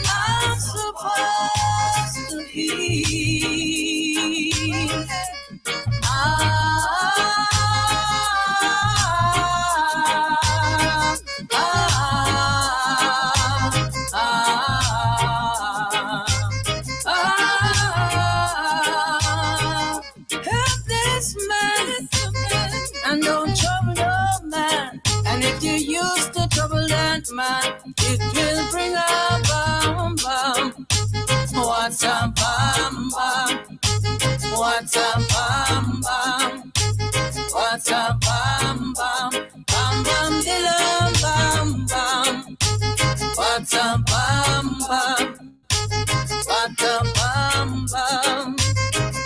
I'm supposed to be. Help this man and don't trouble no man. And if you used to trouble that man, it will bring a bam bam. What's a bam bam? What's a bam bam? What's a bam bam? Bam bam dilam bam bam. What's a bam bam? What a bam bam?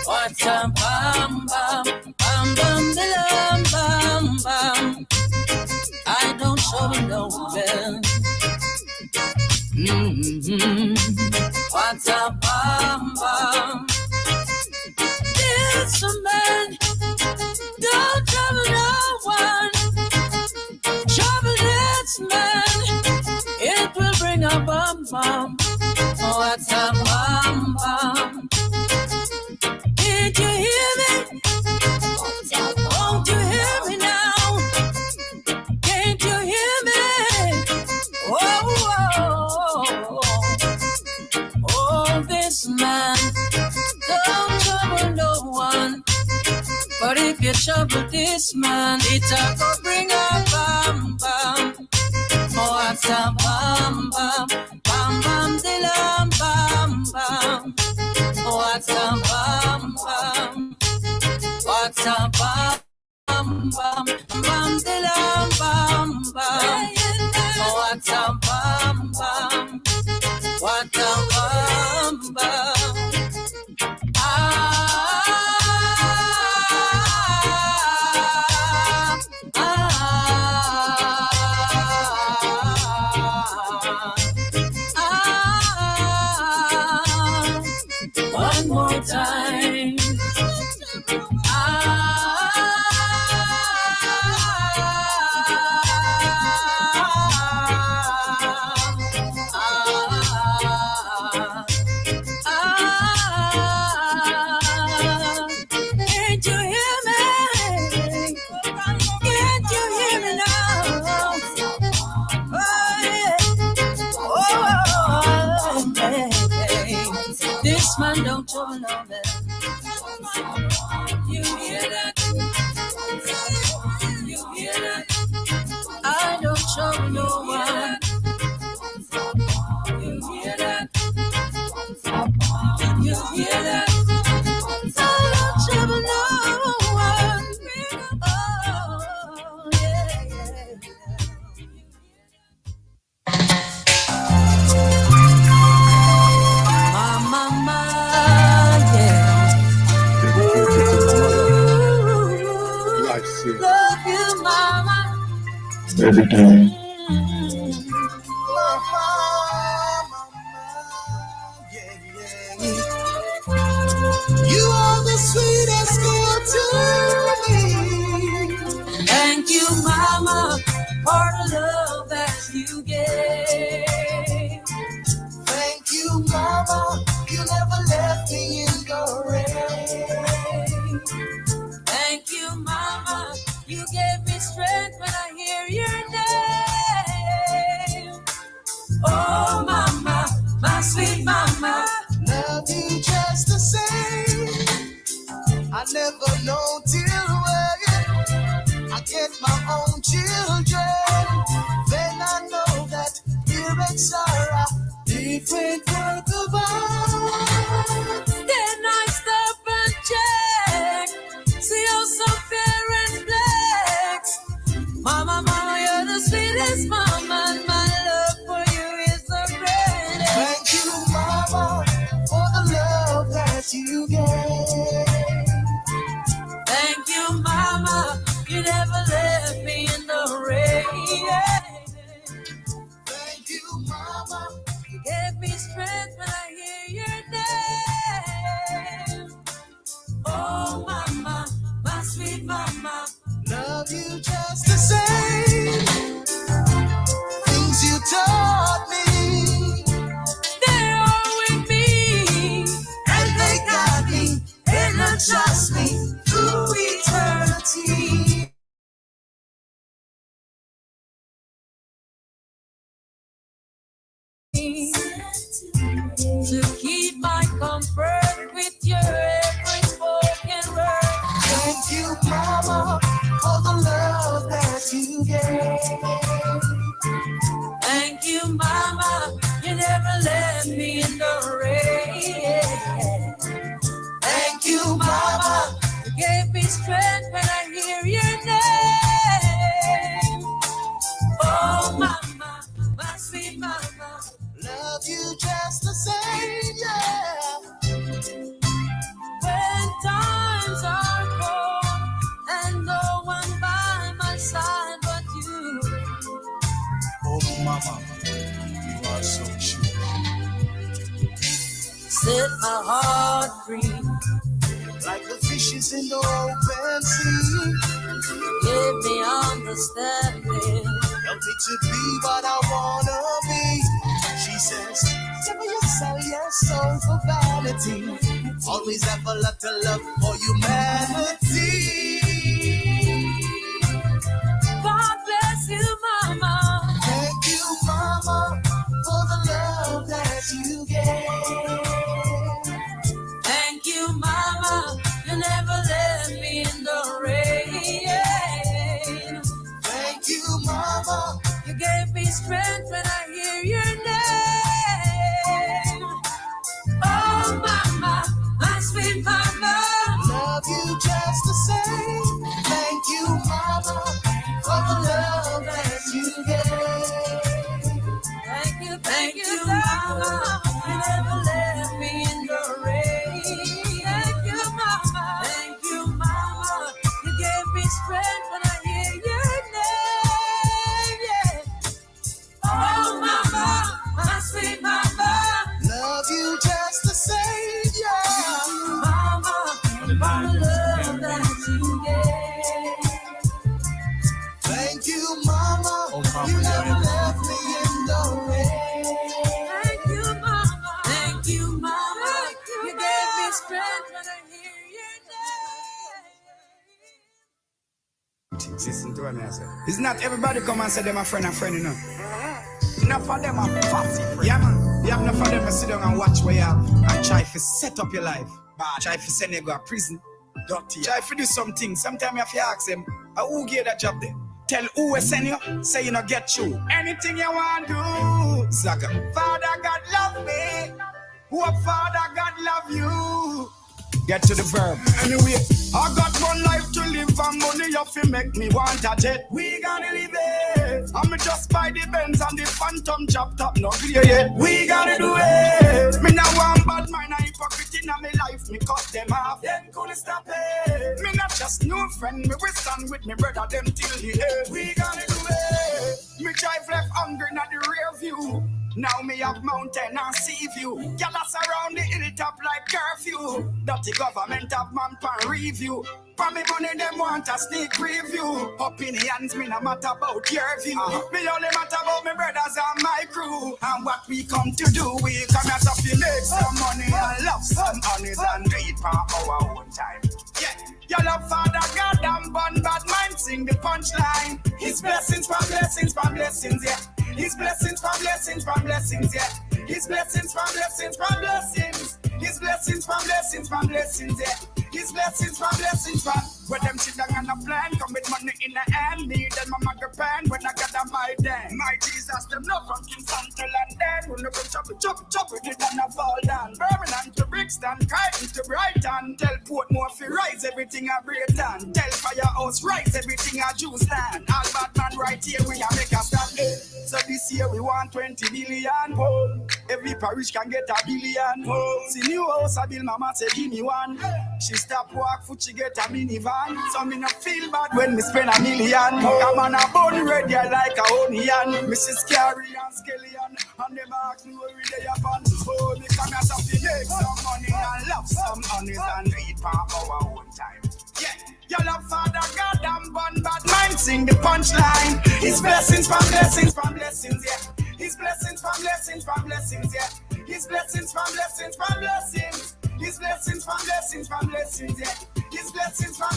What's a bam bam? Bam bam dilam bam bam. I don't show no man. What's a bam bam? This a man, don't trouble no one. Trouble this man, it will bring a bam bam. What's a bam bam? Did you hear me? Won't you hear me now? Can't you hear me? Oh, this man don't trouble no one. But if you trouble this man, it'll go bring a bam bam. What's a bam bam? Bam bam dilam bam bam. What's a bam bam? What's a bam bam? Bam dilam bam bam. What's a bam bam? What a bam bam. One more time. Can't you hear me? Can't you hear me now? Oh, yeah. Oh, yeah. This man don't trouble no man. You hear that? You hear that? I don't trouble no one. You hear that? You hear that? I don't trouble no one. Oh, yeah, Mama, yeah. Love you, Mama. Every time. You are the sweetest girl to me. Thank you, Mama, for the love that you gave. Thank you, Mama, you never left me in the rain. Thank you, Mama, you gave me strength when I hear your name. Oh, Mama, my sweet Mama, love you just the same. I never know till when I get my own children. Then I know that parents are a different world of art. Then I stop and check, see how some parents flex. Mama, Mama, you're the sweetest Mama, and my love for you is the greatest. Thank you, Mama, for the love that you gave. Thank you, Mama, you never left me in the rain. Thank you, Mama, you gave me strength when I hear your name. Oh, Mama, my sweet Mama, love you just the same. to keep my comfort with your every spoken word. Thank you, Mama, for the love that you gave. Thank you, Mama, you never left me in the rain. Thank you, Mama, you gave me strength when I hear your name. Oh, Mama, my sweet Mama, love you just the same, yeah. When times are cold and no one by my side but you. Oh, Mama, you are so true. Set my heart free, like the fishes in the open sea. Give me understanding. Help me to be what I wanna be. She says, never you sell your soul for vanity. Always have a lot of love for humanity. God bless you, Mama. Thank you, Mama, for the love that you gave. Thank you, Mama, you never left me in the rain. Thank you, Mama, you gave me strength when I hear your name. Oh, Mama, my sweet Mama, love you just the same. Thank you, Mama, for the love that you gave. Thank you, Mama, you never left me in the rain. Thank you, Mama, you gave me strength when I hear your name, yeah. Oh, Mama, my sweet Mama, love you just the same, yeah. Mama, for the love that you gave. Thank you, Mama, you never left me in the rain. Thank you, Mama, you gave me strength when I hear your name. Listen to what I say. It's not everybody come and say them a friend, you know. Enough of them are party friend. Yeah, man. You have enough of them to sit down and watch where you have and try to set up your life. Try to send you go to prison. Dirty. Try to do something. Sometimes you have to ask them, who gave that job there? Tell who will send you, say you not get you. Anything you want to do. Zaga. Father God love me. Who Father God love you. Get to the verb. Anyway, I got one life to live and money up to make me want a jet. We gonna live it. I'm just buy the Benz and the Phantom chop top, no clear yet. We gotta do it. Me now one bad mind, a hypocrite in my life. Me cut them off, them couldn't stop it. Me not just new friend, me we stand with me brother, them till the end. We gonna do it. Me drive left hungry, not the rear view. Now me have mountain and sea view. Galas around the hilltop like curfew. Dirty government have man pan review. For me money them want a sneak review. Opinions me no matter about your view. Me only matter about me brothers and my crew. And what we come to do, we come out to make some money and love some honeys and do it for our own time. Yeah. Your love Father God and bun bad mind sing the punchline. His blessings from blessings from blessings, yeah. His blessings from blessings from blessings, yeah. His blessings from blessings from blessings. His blessings from blessings from blessings, yeah. His blessings from blessings from. Where them sit down on a plan, come with money in the hand. Me then my mother pan when I got a my den. My Jesus, them no from Kingston to London. When they go chop it, it and I fall down. Birmingham to Brixton, Crichton to Brighton. Tell Portmore fi rise, everything I Brighton. Tell Firehouse rise, everything I Jew stand. All bad man right here, we a make a stand. So this year we want 20 billion. Oh. Every parish can get a billion. Oh. See new house I build, mama say give me one. She stop walk foot, she get a minivan. So me no feel bad when me spend a million. Come on a bun red yeah, like a onion. Mrs. Carrie and Skeleton. And them ask me where they are fun. Oh, me come here to make some money and love some honeys and read for our own time. Yeah. Your love Father God and bun bad mind sing the punchline. His blessings from blessings from blessings, yeah. His blessings from blessings from blessings, yeah. His blessings from blessings from blessings. His blessings from blessings from blessings, yeah. His blessings from.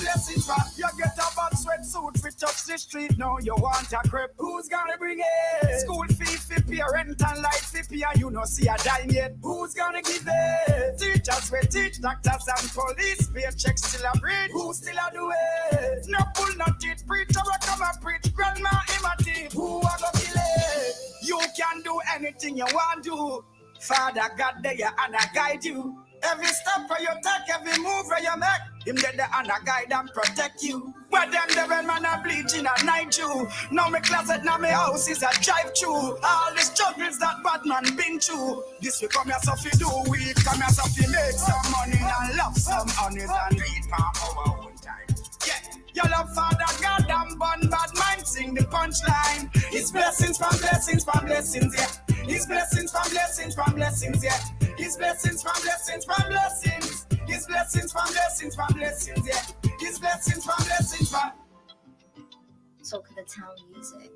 You get a bad sweatsuit, we touch the street, now you want a crib. Who's gonna bring it? School fee for parent and light fee, and you no see a dime yet. Who's gonna give it? Teachers will teach, doctors and police, paychecks still a breed. Who still a do it? No pull, no teeth, preacher will come and preach. Grandma in my teeth, who a go kill it? You can do anything you want to. Father God there and I guide you. Every step where you take, every move where you make, him there and I guide and protect you. But them the red man are bleaching at night you. Now my closet, now my house is a drive through. All the struggles that bad man been through. This we come here so fi do, we come here so fi make some money and love some honey and do it for our own time. Yeah. You love Father God and bun bad mind, sing the punchline. His blessings from blessings, yeah. His blessings from blessings, yeah. His blessings from blessings. His blessings from blessings, yeah. His blessings from. Talk of the Town music.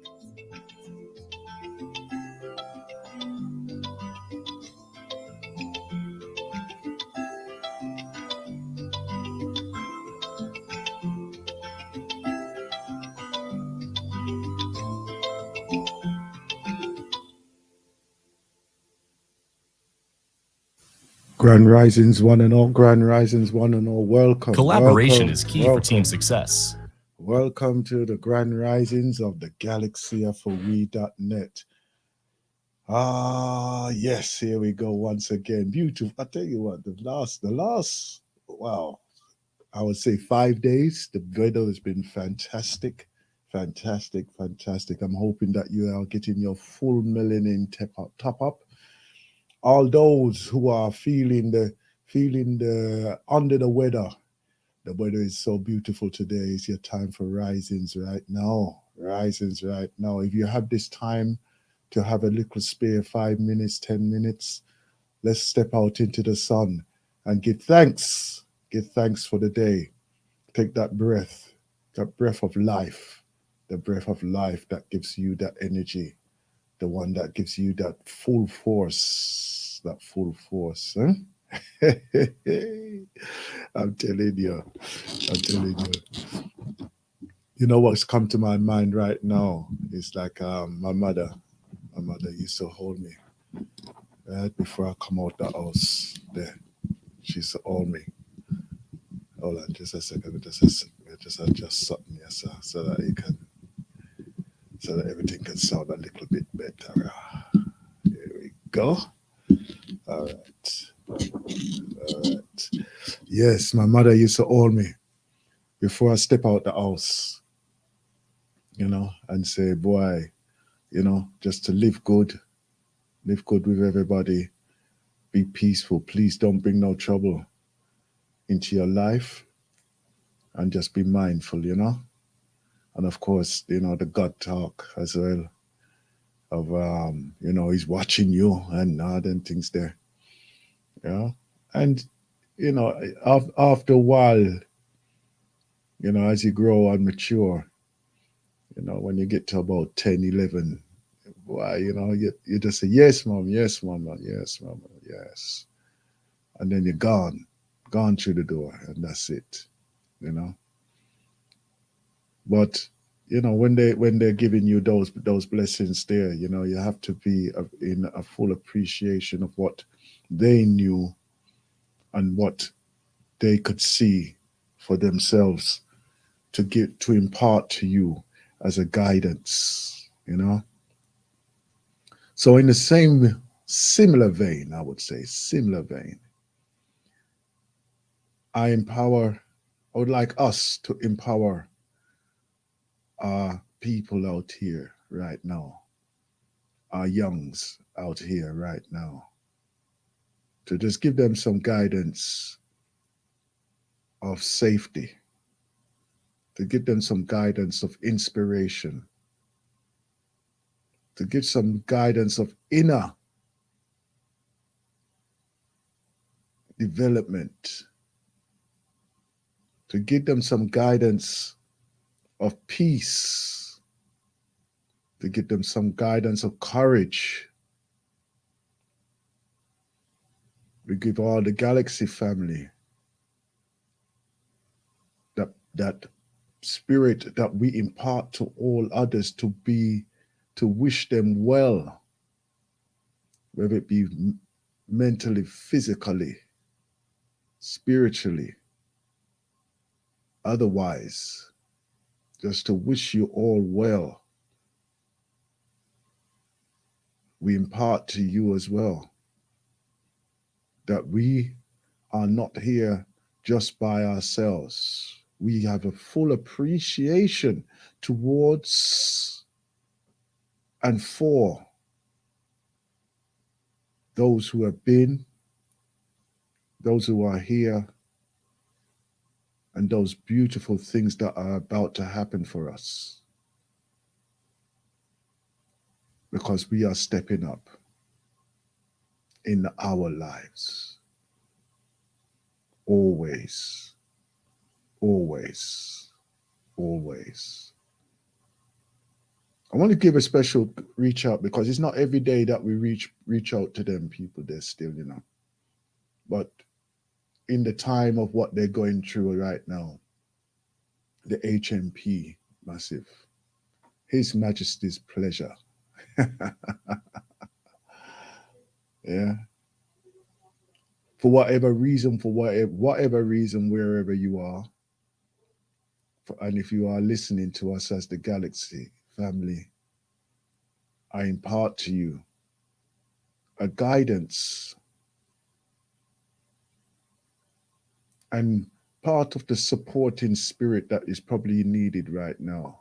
Grand Risings, one and all. Grand Risings, one and all. Welcome. Collaboration is key for team success. Welcome to the Grand Risings of the Galaxy for We.net. Yes, here we go once again. Beautiful. I tell you what, the last, wow, I would say 5 days, the weather has been fantastic. Fantastic. I'm hoping that you are getting your full melanin top up. All those who are feeling the under the weather is so beautiful today. It's your time for risings right now. If you have this time to have a little spare 5 minutes, 10 minutes, let's step out into the sun and give thanks. Give thanks for the day. Take that breath of life, the breath of life that gives you that energy, the one that gives you that full force. Huh? I'm telling you. You know what's come to my mind right now is like my mother used to hold me right before I come out the house there. She used to hold me. Hold on just a second, just adjust something here, sir, so that everything can sound a little bit better. Here we go. All right. Yes, my mother used to hold me before I step out the house, and say, boy, just to live good with everybody, be peaceful. Please don't bring no trouble into your life, and just be mindful, And of course, the God talk as well of, he's watching you and all them things there. Yeah. And, after a while, as you grow and mature, when you get to about 10, 11, why, you just say, yes, mom, yes, mama, yes, mama, yes. And then you're gone through the door, and that's it, But, when they're giving you those blessings there, you have to be in a full appreciation of what they knew and what they could see for themselves to impart to you as a guidance, So in the similar vein, I would say, I would like us to empower our people out here right now, our youngs out here right now, to just give them some guidance of safety, to give them some guidance of inspiration, to give some guidance of inner development, to give them some guidance of peace, to give them some guidance of courage. We give all the Galaxy family that spirit that we impart to all others to wish them well, whether it be mentally, physically, spiritually, otherwise, just to wish you all well. We impart to you as well that we are not here just by ourselves. We have a full appreciation towards and for those who have been, those who are here, and those beautiful things that are about to happen for us. Because we are stepping up in our lives. Always, always, always. I want to give a special reach out because it's not every day that we reach out to them people there still, you know. But in the time of what they're going through right now, the HMP massive, His Majesty's pleasure. Yeah. For whatever reason, whatever reason, wherever you are, and if you are listening to us as the Galaxy family, I impart to you a guidance and part of the supporting spirit that is probably needed right now.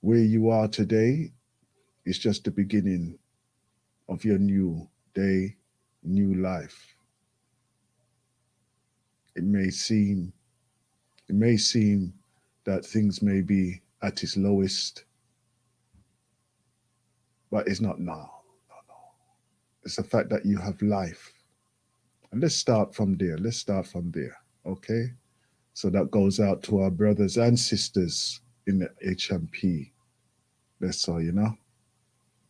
Where you are today is just the beginning of your new day, new life. It may seem that things may be at its lowest, but it's not now. No. It's the fact that you have life. And let's start from there. Okay? So that goes out to our brothers and sisters in the HMP. That's all, you know?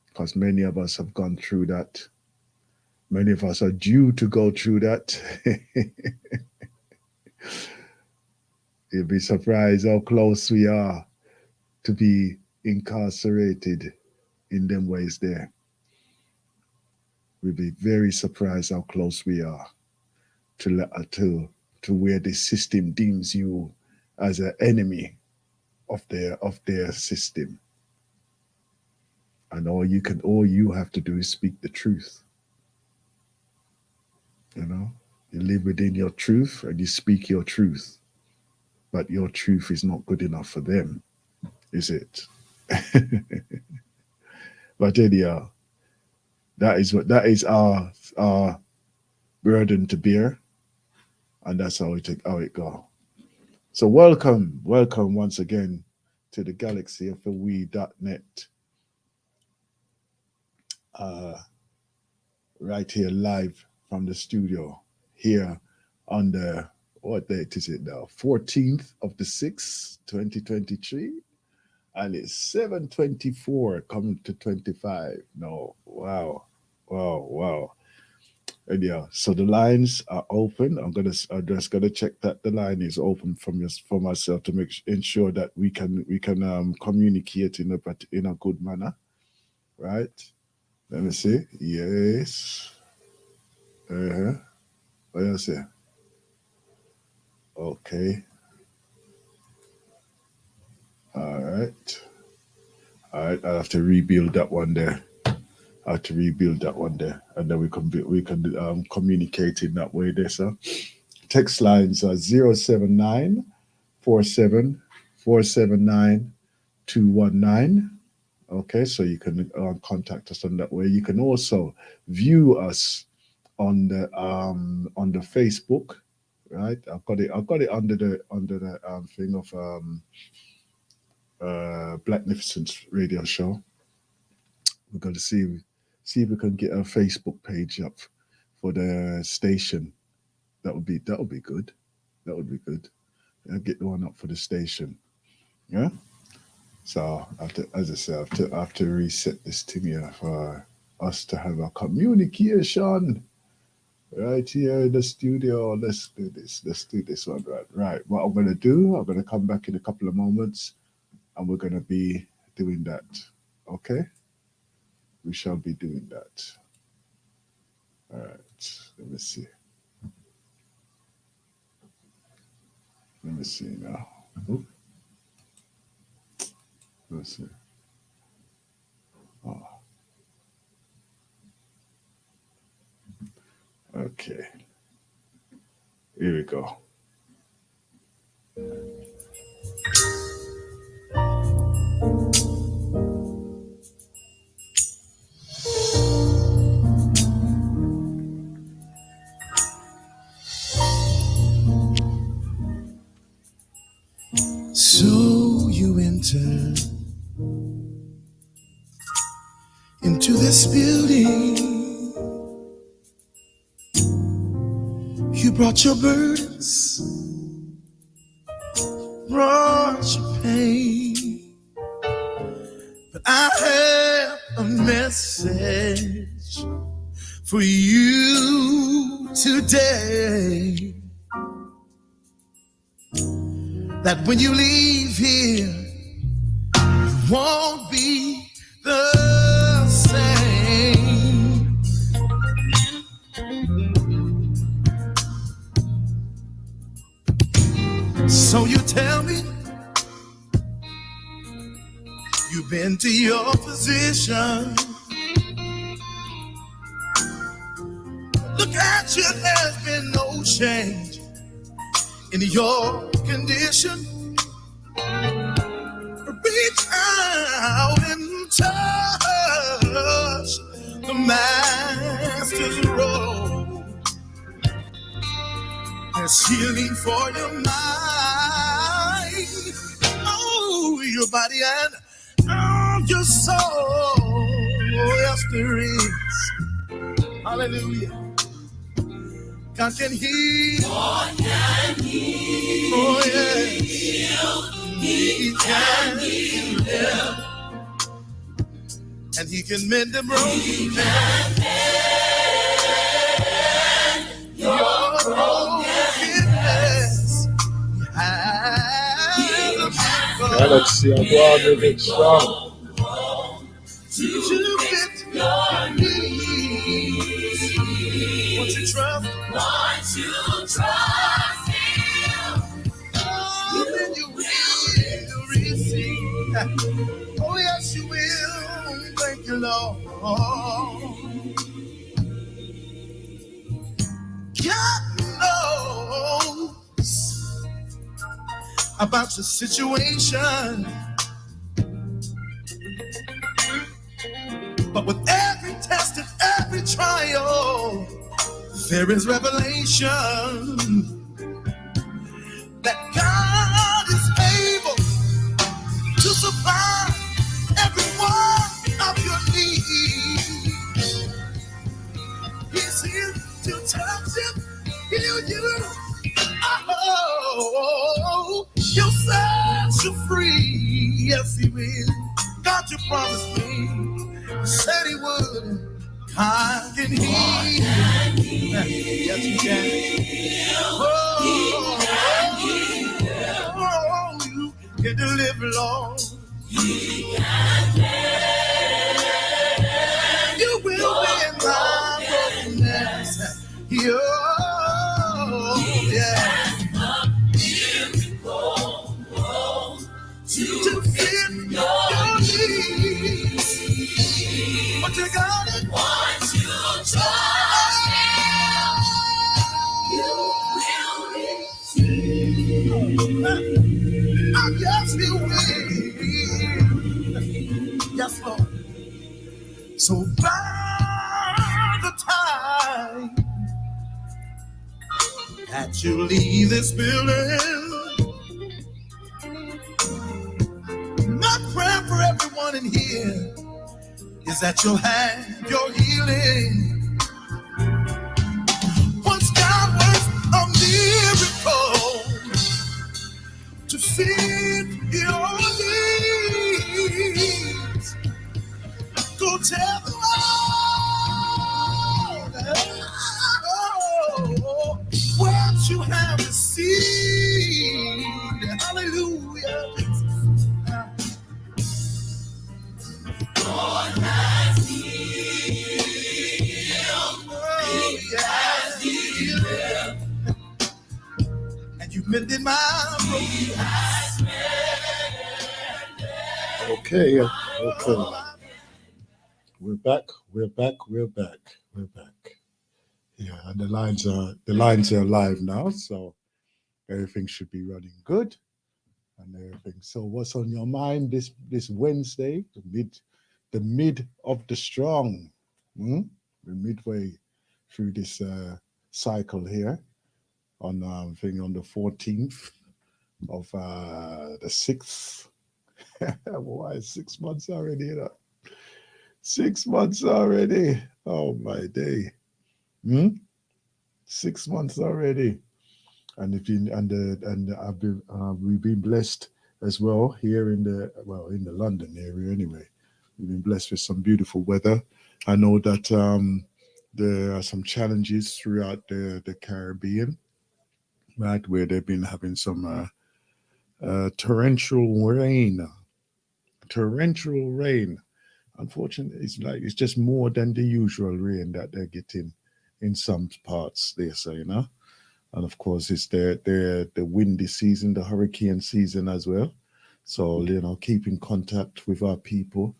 Because many of us have gone through that. Many of us are due to go through that. You'll be surprised how close we are to be incarcerated in them ways there. We'll be very surprised how close we are to where the system deems you as an enemy of their system. And all you have to do is speak the truth. You know, you live within your truth and you speak your truth. But your truth is not good enough for them, is it? But anyhow, that is our burden to bear, and that's how it go. So welcome once again to the Galaxy of the We.net. Right here live from the studio here on the, what date is it now? 14th of the 6th, 2023. And it's 7:24 coming to 25. No, wow. And yeah, so the lines are open. I'm just gonna check that the line is open for myself to ensure that we can communicate in a good manner, right? Let me see. Yes. What else here? Okay. All right. I have to rebuild that one there. And then we can communicate in that way there, sir. Text lines are 079 47 479 219. Okay, so you can contact us on that way. You can also view us on the Facebook, right? I've got it under the thing of Blacknificent Radio Show. We're going to see if we can get a Facebook page up for the station. That would be good. I'll get the one up for the station. Yeah. So as I said, I have to reset this thing here for us to have a communication. Right here in the studio. Let's do this. Let's do this one. Right. What I'm gonna do, I'm gonna come back in a couple of moments and we're gonna be doing that. Okay? We shall be doing that. All right. Let me see. Let me see now. Oop. Let's see. Oh. Okay. Here we go. So you enter into this building. You brought your burdens, brought your pain. But I have a message for you today. That when you leave here, you won't be the same. So you tell me you've been to your position. Look at you, there's been no change in your condition. Reach out and touch the master's robe. There's healing for your mind, oh, your body and your soul. Oh, yes, there is. Hallelujah. God can heal. God can heal. Oh, yes. He can heal. And he can mend the broken. He can mend your brokenness. Galaxy, I'm going with strong. To fit your needs. Won't you trust? Want you trust him? Oh, then you will receive. Oh, yes, you will. Thank you, Lord. God knows about your situation. But with every test and every trial, there is revelation that God is able to supply every one of your needs. He's here to touch you, heal you. Oh, he'll set you free. Yes, he will. God, you promised me, said he would. I can heal. Yes, you can. Oh, you can deliver, Lord. You will win my brokenness. Oh, yeah. To fit your needs. But you got it. Once you trust him, you will receive. Yes, you will. Yes, Lord. So by the time that you leave this building, my prayer for everyone in here is that you'll have your healing. Once God works a miracle to fit your needs, go tell the Lord, mending my broken. Okay, okay. We're back. We're back. We're back. We're back. Yeah, and the lines are live now, so everything should be running good and everything. So, what's on your mind this Wednesday, the mid of the strong? Hmm? We're midway through this cycle here on thing on the 14th of the 6th. Why 6 months already? You know? 6 months already. Oh my day. Hmm? 6 months already. And if you and I've been we've been blessed as well here in the London area anyway. We've been blessed with some beautiful weather. I know that there are some challenges throughout the Caribbean, right, where they've been having some torrential rain. Torrential rain. Unfortunately, it's just more than the usual rain that they're getting in some parts there, so and of course it's the windy season, the hurricane season as well. So keep in contact with our people,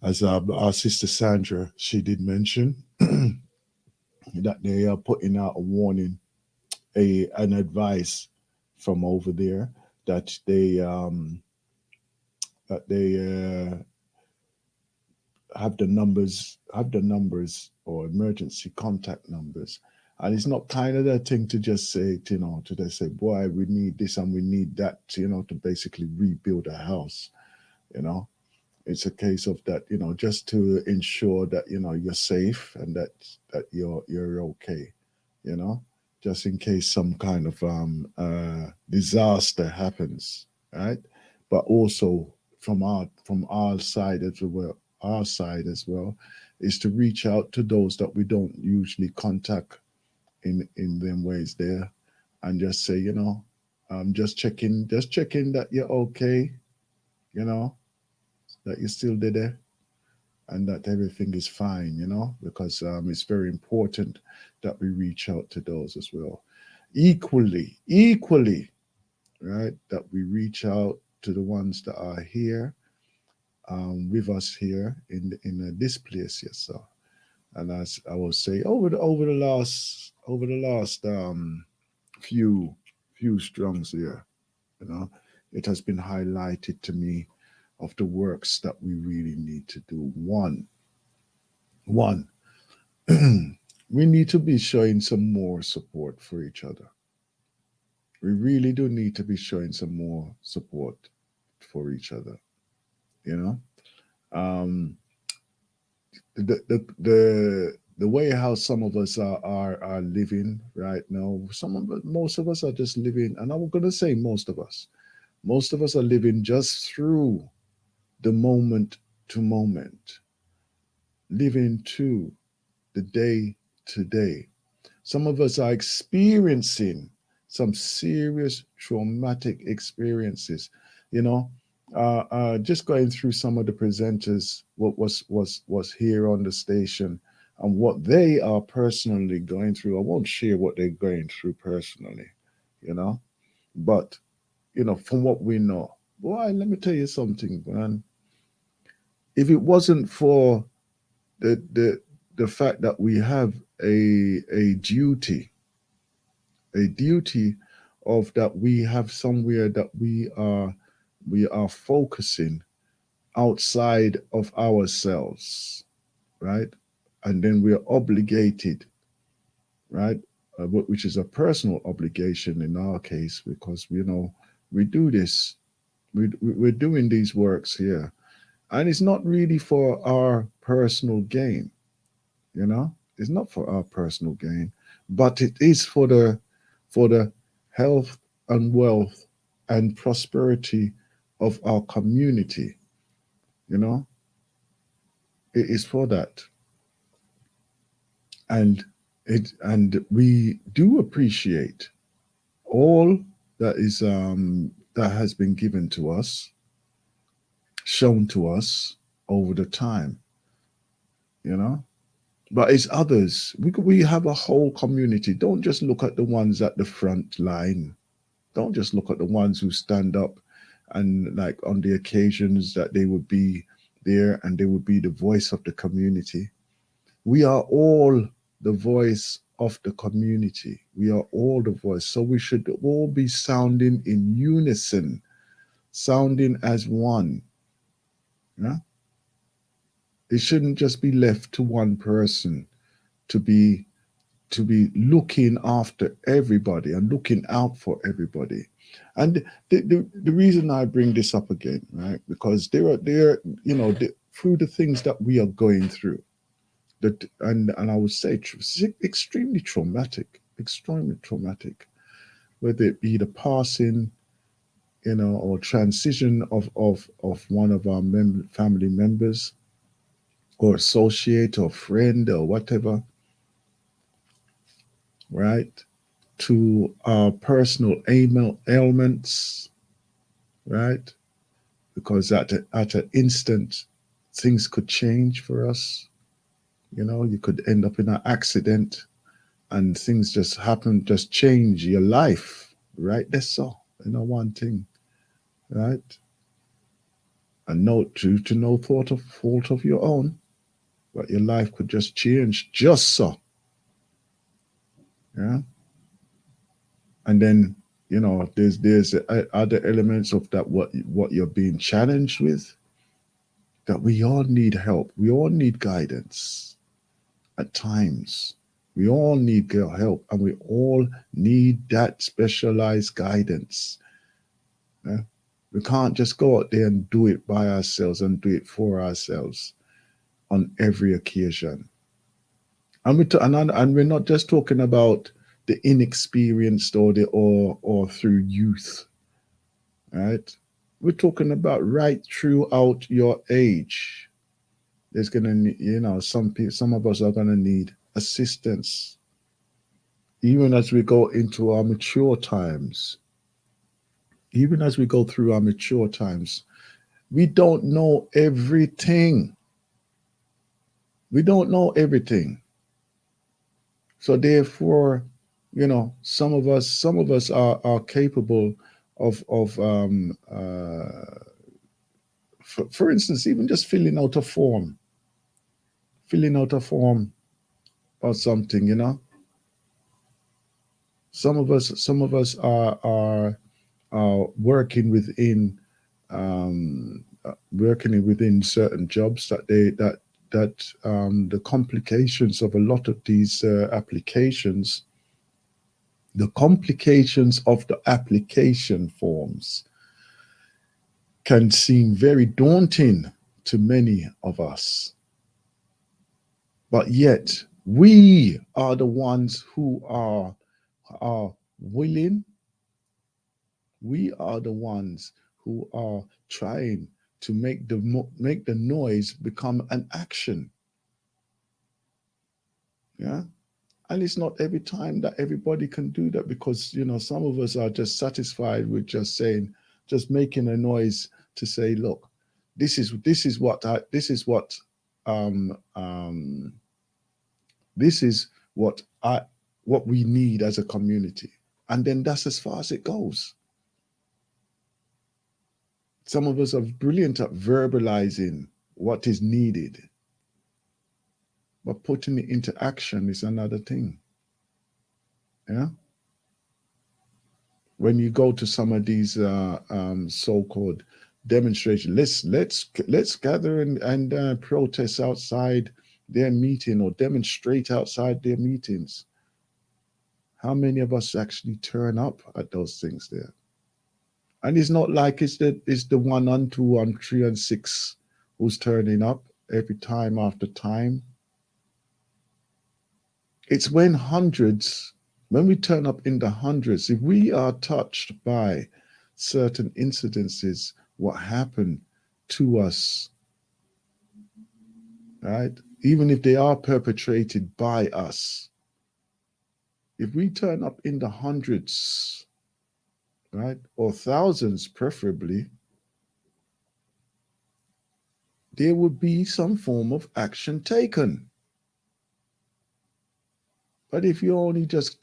as our sister Sandra, she did mention that they are putting out a warning, an advice from over there that they have the numbers or emergency contact numbers. And it's not kind of that thing to just say, to just say, boy, we need this and we need that, to basically rebuild a house. It's a case of that, just to ensure that, you're safe and that you're okay, just in case some kind of disaster happens, right? But also from our side as well, is to reach out to those that we don't usually contact in them ways there, and just say, just checking that you're okay, that you're still there and that everything is fine, because it's very important that we reach out to those as well. Equally, right, that we reach out to the ones that are here with us here in this place, yes, sir. And as I will say, over the last few strongs here, it has been highlighted to me of the works that we really need to do. One, we need to be showing some more support for each other. We really do need to be showing some more support for each other. Um, the way how some of us are living right now, most of us are just living, and I'm going to say most of us are living just through the moment to moment, living to the day to day. Some of us are experiencing some serious traumatic experiences, just going through some of the presenters, what was here on the station and what they are personally going through. I won't share what they're going through personally, but from what we know, boy, let me tell you something, man. If it wasn't for the fact that we have a duty of that we have somewhere that we are focusing outside of ourselves, right? And then we're obligated, right? Which is a personal obligation in our case, because we do this, we're doing these works here, and it's not really for our personal gain, it's not for our personal gain, but it is for the health and wealth and prosperity of our community. It is for that. And we do appreciate all that is that has been given to us, shown to us over the time, but it's others. We have a whole community. Don't just look at the ones at the front line, Don't just look at the ones who stand up and like on the occasions that they would be there and they would be the voice of the community. We are all the voice of the community. We are all the voice. So we should all be sounding in unison, sounding as one. Yeah? It shouldn't just be left to one person to be looking after everybody and looking out for everybody. And the reason I bring this up again, right? Because there are through the things that we are going through, that and I would say extremely traumatic, whether it be the passing, or transition of one of our family members, or associate or friend or whatever, right? To our personal ailments, right? Because at an instant, things could change for us. You could end up in an accident and things just happen, just change your life, right? That's all. One thing, right? And to no fault of your own, but your life could just change just so. Yeah. And then, there's other elements of that, what you're being challenged with, that we all need help. We all need guidance at times. We all need help, and we all need that specialized guidance. Yeah? We can't just go out there and do it by ourselves and do it for ourselves on every occasion. And we're not just talking about the inexperienced or through youth, right? We're talking about right throughout your age. There's gonna, some of us are gonna need assistance, even as we go into our mature times. Even as we go through our mature times, we don't know everything. We don't know everything. So therefore, some of us are capable of for instance, even just filling out a form or something. Some of us are working within certain jobs that the complications of a lot of these applications, the complications of the application forms can seem very daunting to many of us. But yet, we are the ones who are willing. We are the ones who are trying to make the noise become an action. Yeah. And it's not every time that everybody can do that, because some of us are just satisfied with just making a noise to say, look, this is what we need as a community, and then that's as far as it goes. Some of us are brilliant at verbalizing what is needed, but putting it into action is another thing. Yeah. When you go to some of these so-called demonstrations, let's gather and protest outside their meeting, or demonstrate outside their meetings. How many of us actually turn up at those things there? And it's not like it's the 1 and 2 and 3 and 6 who's turning up every time after time. It's when we turn up in the hundreds, if we are touched by certain incidences, what happened to us, right? Even if they are perpetrated by us, if we turn up in the hundreds, right, or thousands preferably, there would be some form of action taken. But if you only just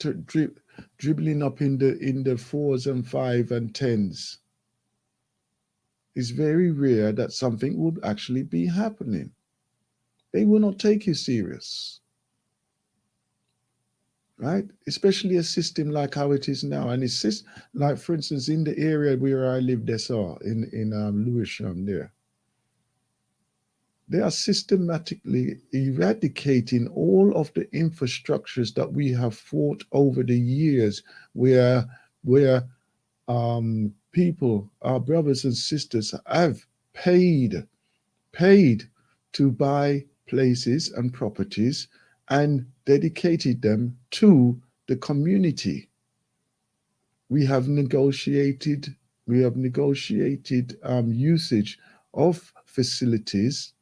dribbling up in the 4s and 5 and 10s. It's very rare that something would actually be happening. They will not take you serious, right? Especially a system like how it is now. And it's like, for instance, in the area where I live, in Lewisham there, they are systematically eradicating all of the infrastructures that we have fought over the years, where people, our brothers and sisters, have paid to buy places and properties and dedicated them to the community. We have negotiated usage of facilities,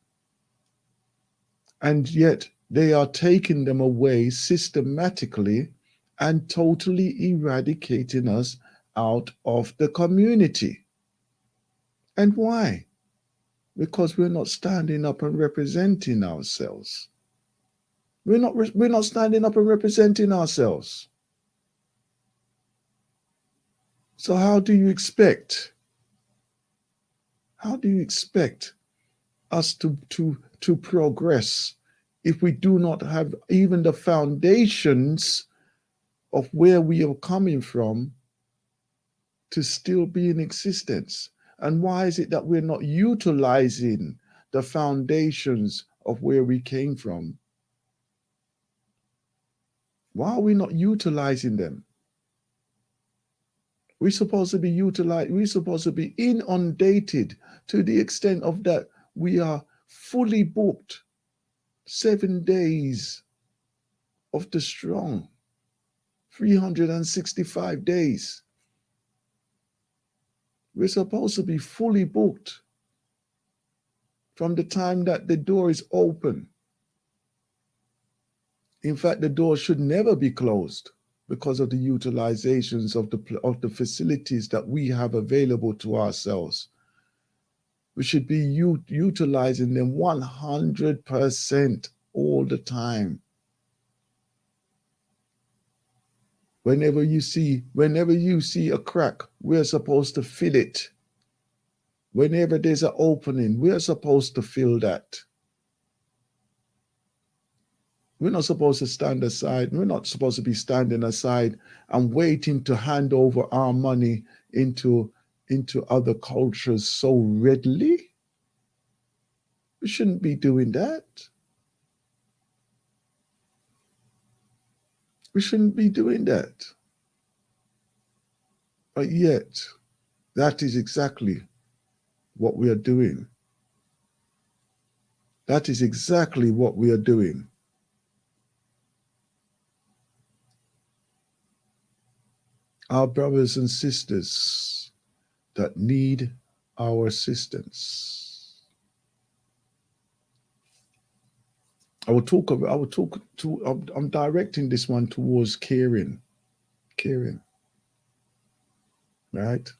and yet they are taking them away systematically and totally eradicating us out of the community. And why? Because we're not standing up and representing ourselves. We're not standing up and representing ourselves. So how do you expect us to progress if we do not have even the foundations of where we are coming from to still be in existence? And why is it that we're not utilizing the foundations of where we came from? Why are we not utilizing them? We're supposed to be inundated to the extent of that we are fully booked 7 days of the strong, 365 days. We're supposed to be fully booked from the time that the door is open. In fact, the door should never be closed because of the utilizations of the facilities that we have available to ourselves. We should be utilizing them 100% all the time. Whenever you see a crack, we're supposed to fill it. Whenever there's an opening, we're supposed to fill that. We're not supposed to stand aside. We're not supposed to be standing aside and waiting to hand over our money into other cultures so readily. We shouldn't be doing that. We shouldn't be doing that. But yet, that is exactly what we are doing. That is exactly what we are doing. Our brothers and sisters that need our assistance. I'm directing this one towards caring, right?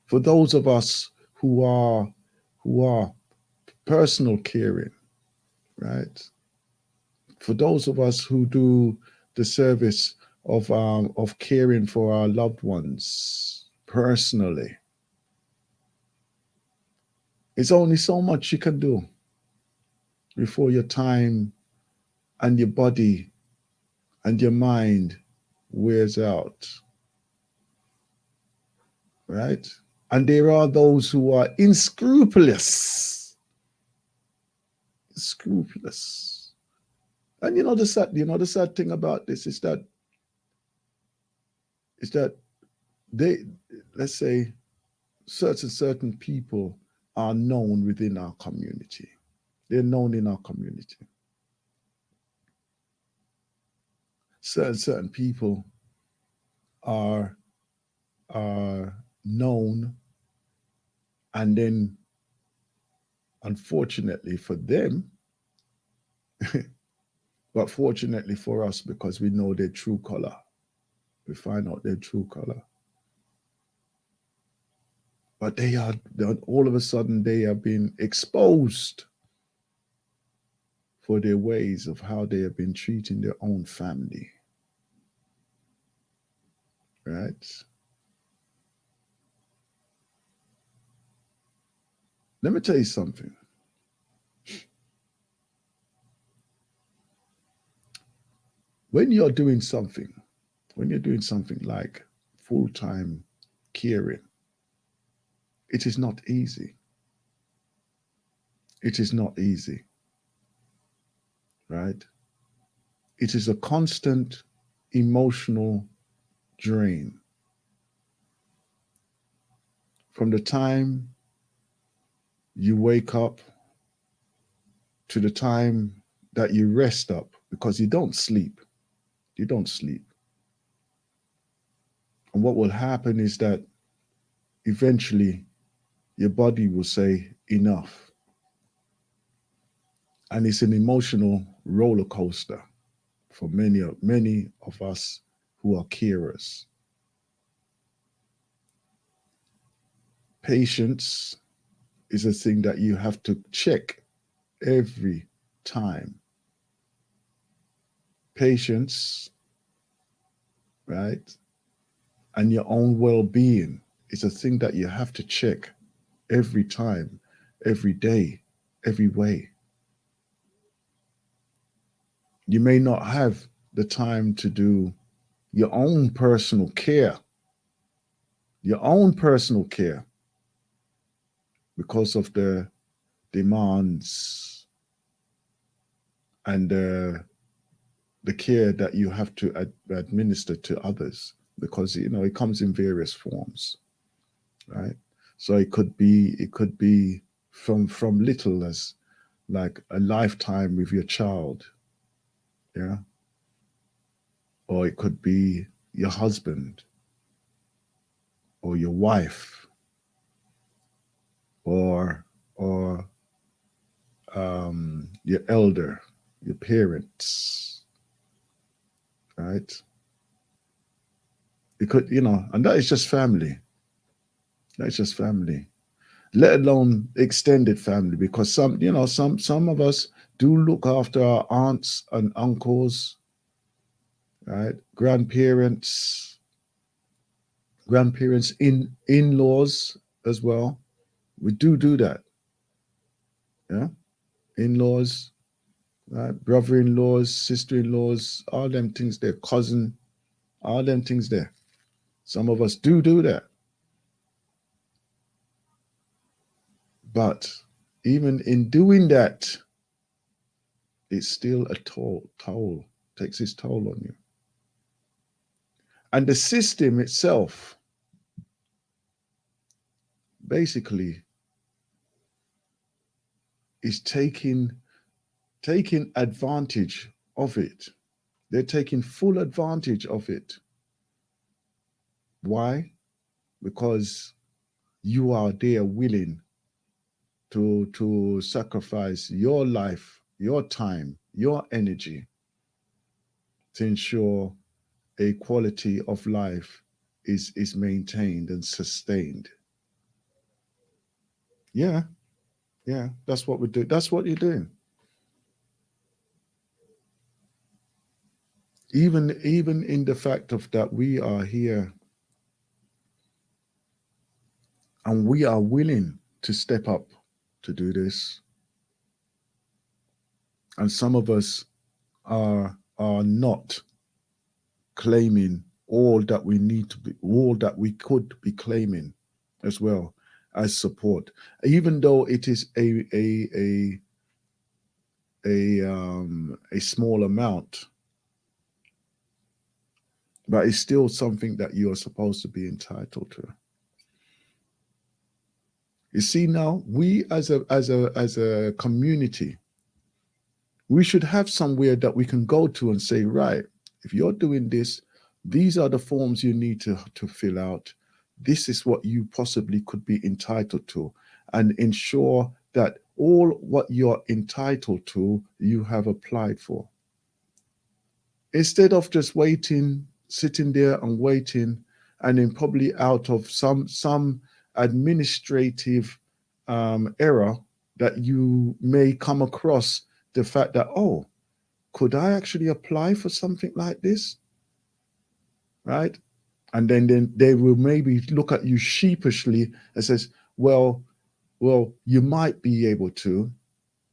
For those of us who are personal caring, right? For those of us who do the service of caring for our loved ones personally, it's only so much you can do before your time and your body and your mind wears out, right? And there are those who are unscrupulous. And the sad thing about this is that they, let's say, certain people are known within our community. They're known in our community. Certain people are known, and then unfortunately for them, but fortunately for us, because we know their true color, we find out their true color. But all of a sudden they are being exposed for their ways of how they have been treating their own family. right? Let me tell you something. When you're doing something, like full-time caring, it is not easy. It is not easy, right? It is a constant emotional drain. From the time you wake up to the time that you rest up, because you don't sleep. You don't sleep. And what will happen is that eventually your body will say enough. And it's an emotional roller coaster for many of us who are carers. Patience is a thing that you have to check every time. Patience, right? And your own well-being is a thing that you have to check every time, every day, every way. You may not have the time to do your own personal care, because of the demands and the care that you have to administer to others, because it comes in various forms, right? So it could be from little as like a lifetime with your child, yeah, or it could be your husband or your wife or your elder, your parents, right? It could, and that is just family. That's just family, let alone extended family, because some of us do look after our aunts and uncles, right? Grandparents, in-laws as well. We do that, yeah. In-laws, right? Brother-in-laws, sister-in-laws, all them things there, cousin, all them things there. Some of us do that. But even in doing that, it's still a toll, takes its toll on you. And the system itself basically is taking advantage of it. They're taking full advantage of it. Why? Because you are there willing to sacrifice your life, your time, your energy to ensure a quality of life is maintained and sustained. Yeah, that's what we do. That's what you're doing. Even in the fact of that we are here and we are willing to step up to do this. And some of us are not claiming all that we need to be, all that we could be claiming as well as support, even though it is a small amount, but it's still something that you are supposed to be entitled to. You see, now we as a community, we should have somewhere that we can go to and say, right, if you're doing this, these are the forms you need to fill out. This is what you possibly could be entitled to, and ensure that all what you're entitled to, you have applied for. Instead of just waiting, sitting there and waiting, and then probably out of some administrative error that you may come across the fact that, oh, could I actually apply for something like this? Right? And then they will maybe look at you sheepishly and says, well, you might be able to.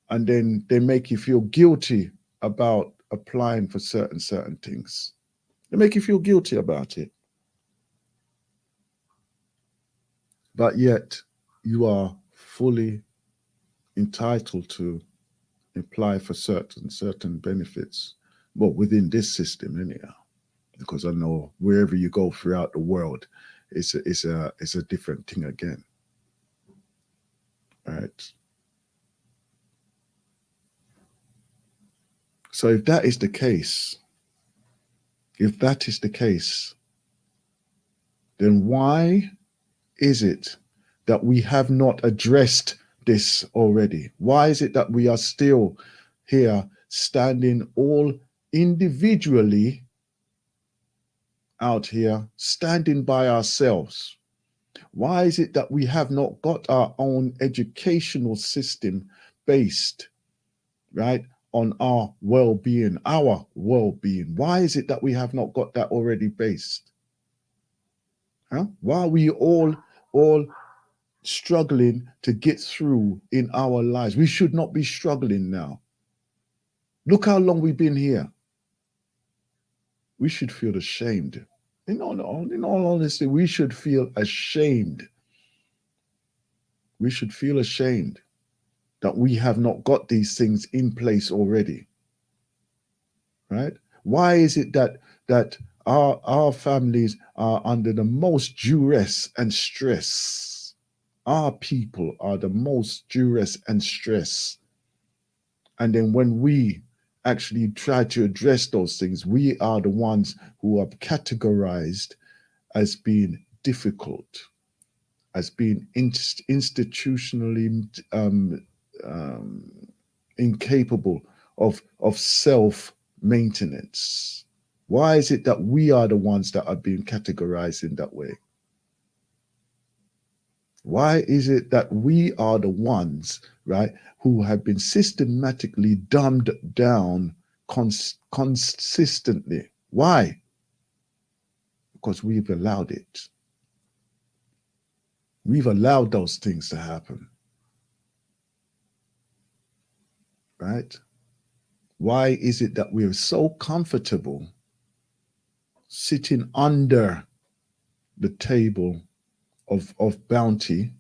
And then they make you feel guilty about applying for certain things. They make you feel guilty about it. But yet you are fully entitled to apply for certain benefits. Well, within this system anyhow. Because I know wherever you go throughout the world, it's a different thing again. Right. So if that is the case, then why is it that we have not addressed this already? Why is it that we are still here standing all individually out here, standing by ourselves? Why is it that we have not got our own educational system based, right, on our well-being? Why is it that we have not got that already based? Huh? Why are we all struggling to get through in our lives? We should not be struggling now. Look how long we've been here. We should feel ashamed. In all honesty, we should feel ashamed. We should feel ashamed that we have not got these things in place already. Right? Why is it that our families are under the most duress and stress? Our people are the most duress and stress. And then when we actually try to address those things, we are the ones who are categorized as being difficult, as being institutionally incapable of self-maintenance. Why is it that we are the ones that are being categorized in that way? Why is it that we are the ones, right, who have been systematically dumbed down consistently? Why? Because we've allowed it. We've allowed those things to happen. Right? Why is it that we're so comfortable sitting under the table of bounty?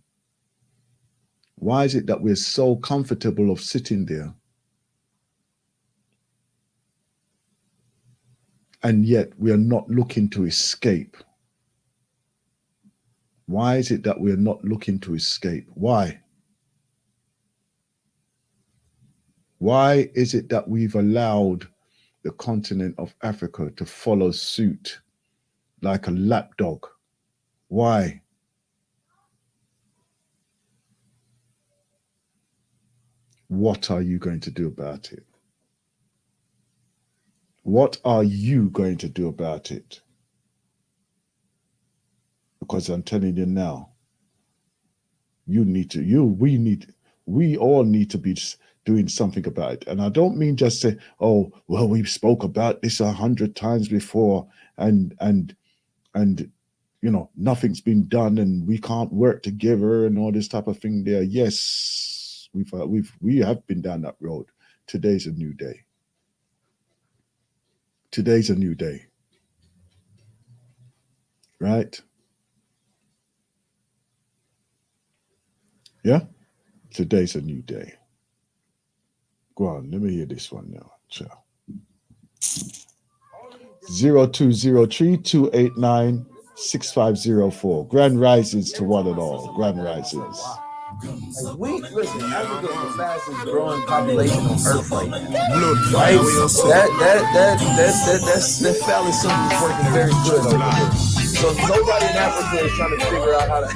Why is it that we're so comfortable of sitting there? And yet we are not looking to escape. Why is it that we're not looking to escape? Why? Why is it that we've allowed the continent of Africa to follow suit like a lapdog? Why? What are you going to do about it? What are you going to do about it? Because I'm telling you now, we all need to be doing something about it. And I don't mean just say, oh, well, we've spoke about this 100 times before and you know, nothing's been done and we can't work together and all this type of thing there. Yes, we have been down that road. Today's a new day. Today's a new day. Right? Yeah? Today's a new day. Go on, let me hear this one now. Ciao. 0203-289-6504. Grand risings to one and all. Grand risings. Listen, Africa is the fastest growing population on Earth right now. Right? That fallacy is working very good over there. So nobody in Africa is trying to figure out how to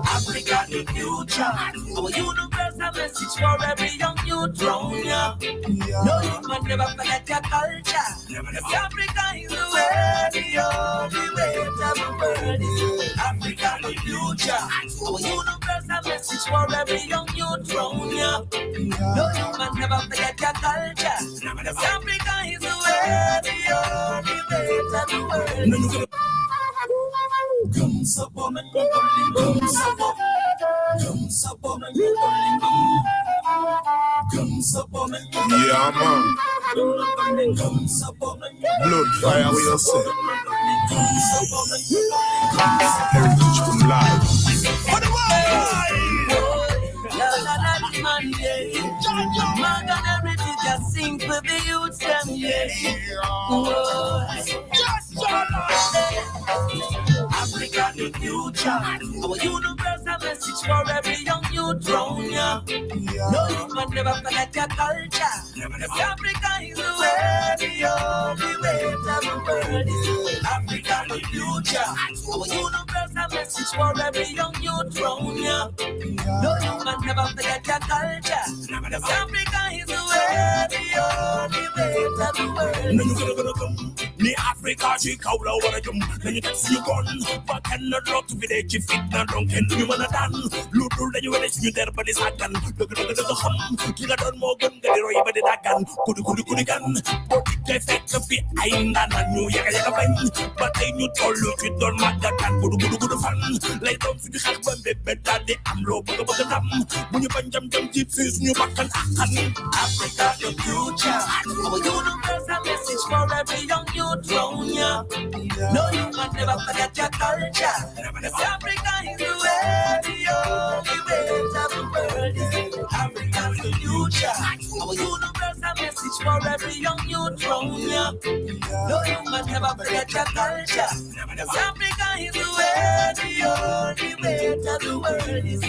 Africa the future. Our universal message for every young youth round ya. No youth man never forget your culture. Yes, Africa is the way, the only way to the world. Africa the future. Our universal message message for every young youth round ya. No human never forget your culture. Africa is the way, the only way to the world. Yeah, man. Blood, fire, we are set. Heritage from life. For the world! Man and everything just sing for the youth them, Africa the future. Our universal message for every young youth round ya. No human never forget your culture. Africa is the way, the only way to the world is Africa the future. Our universal message for every young youth round ya. No human never forget your culture. Africa is the way, the only way to the world. Me Africa, she call over them. Then you can see you gun. But can not rock to be there, she fit not drunk and you wanna done. Ludo, then you wanna see you there, but it's not done. Look at the hum. Kill a done more gun, get it right, but it's not gun. Could gun. But the effect of it, I ain't done a new yaka fine. But then you told you to don't matter, can good fun. Lay down to the hack, but better the amlo, but the dam. When you punch them, gypsies, new back and Africa the future. Our universal message for every young youth round ya. No human never forget your culture. Africa is the way, the only way to the world is Africa the future. Our universal message for every young youth round ya. No human never forget your culture. Africa is the way, the only way to the world is.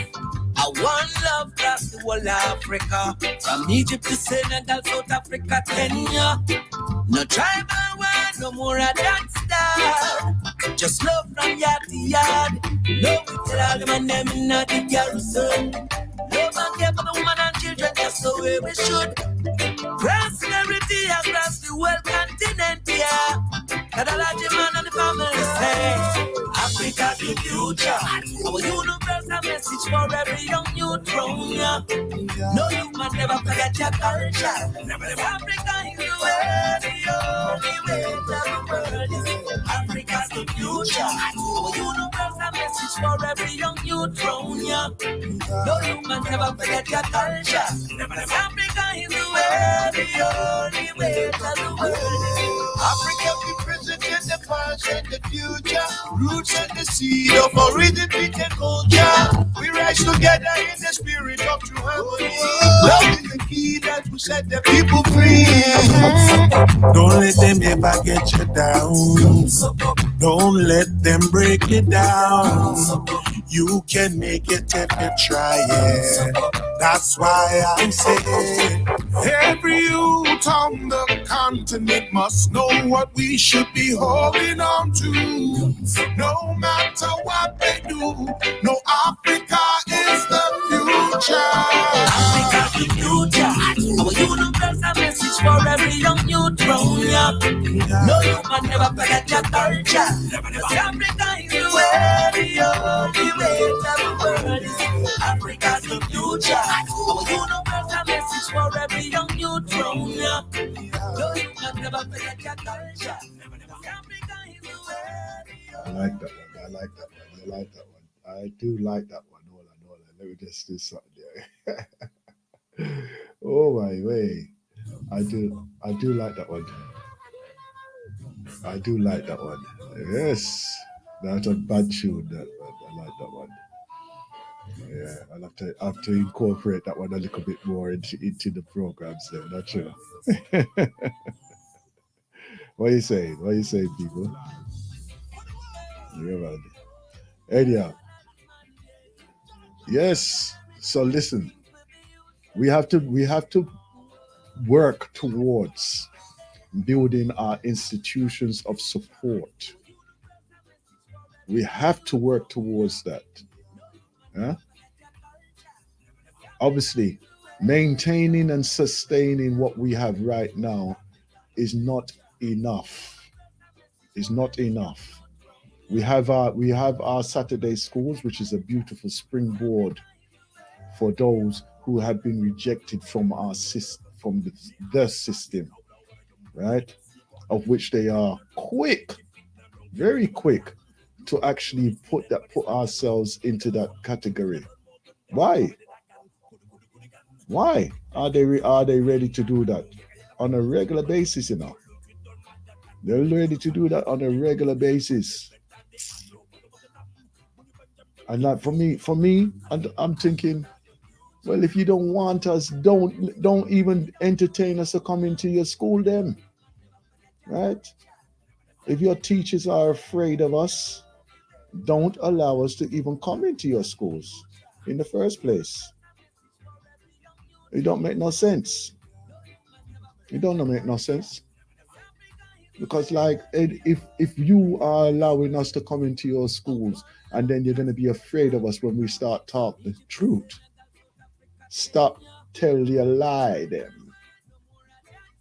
A one love across the whole Africa. From Egypt to Senegal, South Africa, Kenya. No tribal war, no more of that style. Just love from yard to yard. Love with all the man them in the garrison. Love and care for the woman and children, that's the way we should. Prosperity across the whole continent, yeah. Got a large man and the family say Africa the future. Our universal message for every young youth round ya. No human never forget your culture. Africa is the way, the only way to the world is Africa's the future. Our universal message for every young youth round ya. No human never forget your culture. Africa is the way, the only way to the world is Africa be present in the past and the future. Roots and the seed of origin, beat and culture. We rise together in the spirit of true harmony. Love is the key that will set the people free. Don't let them ever get you down. Don't let them break you down. You can make it if you try it. That's why I say every youth on the continent must know what we should be holding on to. No matter what they do, no, Africa is the future. Africa the future. Our universal message for every young youth round ya. No human never forget your culture. Africa is the way, the only way to the world is Africa's the future. Our universal message for every young youth round ya. No human never forget your culture. Africa is the way, I like that one. I like that one. I like that one. I do like that one. Hold on. Let me just do something there. Oh my way. I do like that one. I do like that one. Yes. That's a bad tune, that one. I like that one. Yeah, I'll have to incorporate that one a little bit more into the programs there, not sure. What are you saying? People? Yeah, man. Anyhow. Yes. So listen, we have to work towards building our institutions of support. We have to work towards that. Yeah? Obviously, maintaining and sustaining what we have right now is not enough. It's not enough. We have our Saturday schools, which is a beautiful springboard for those who have been rejected from our from the system, right? Of which they are quick, very quick, to actually put ourselves into that category. Why? Why are they ready to do that on a regular basis? You know, they're ready to do that on a regular basis. And like for me, I'm thinking, well, if you don't want us, don't even entertain us to come into your school then, right? If your teachers are afraid of us, don't allow us to even come into your schools in the first place. It don't make no sense. It don't make no sense. Because like if you are allowing us to come into your schools and then you're going to be afraid of us when we start talk the truth, stop tell your lie then.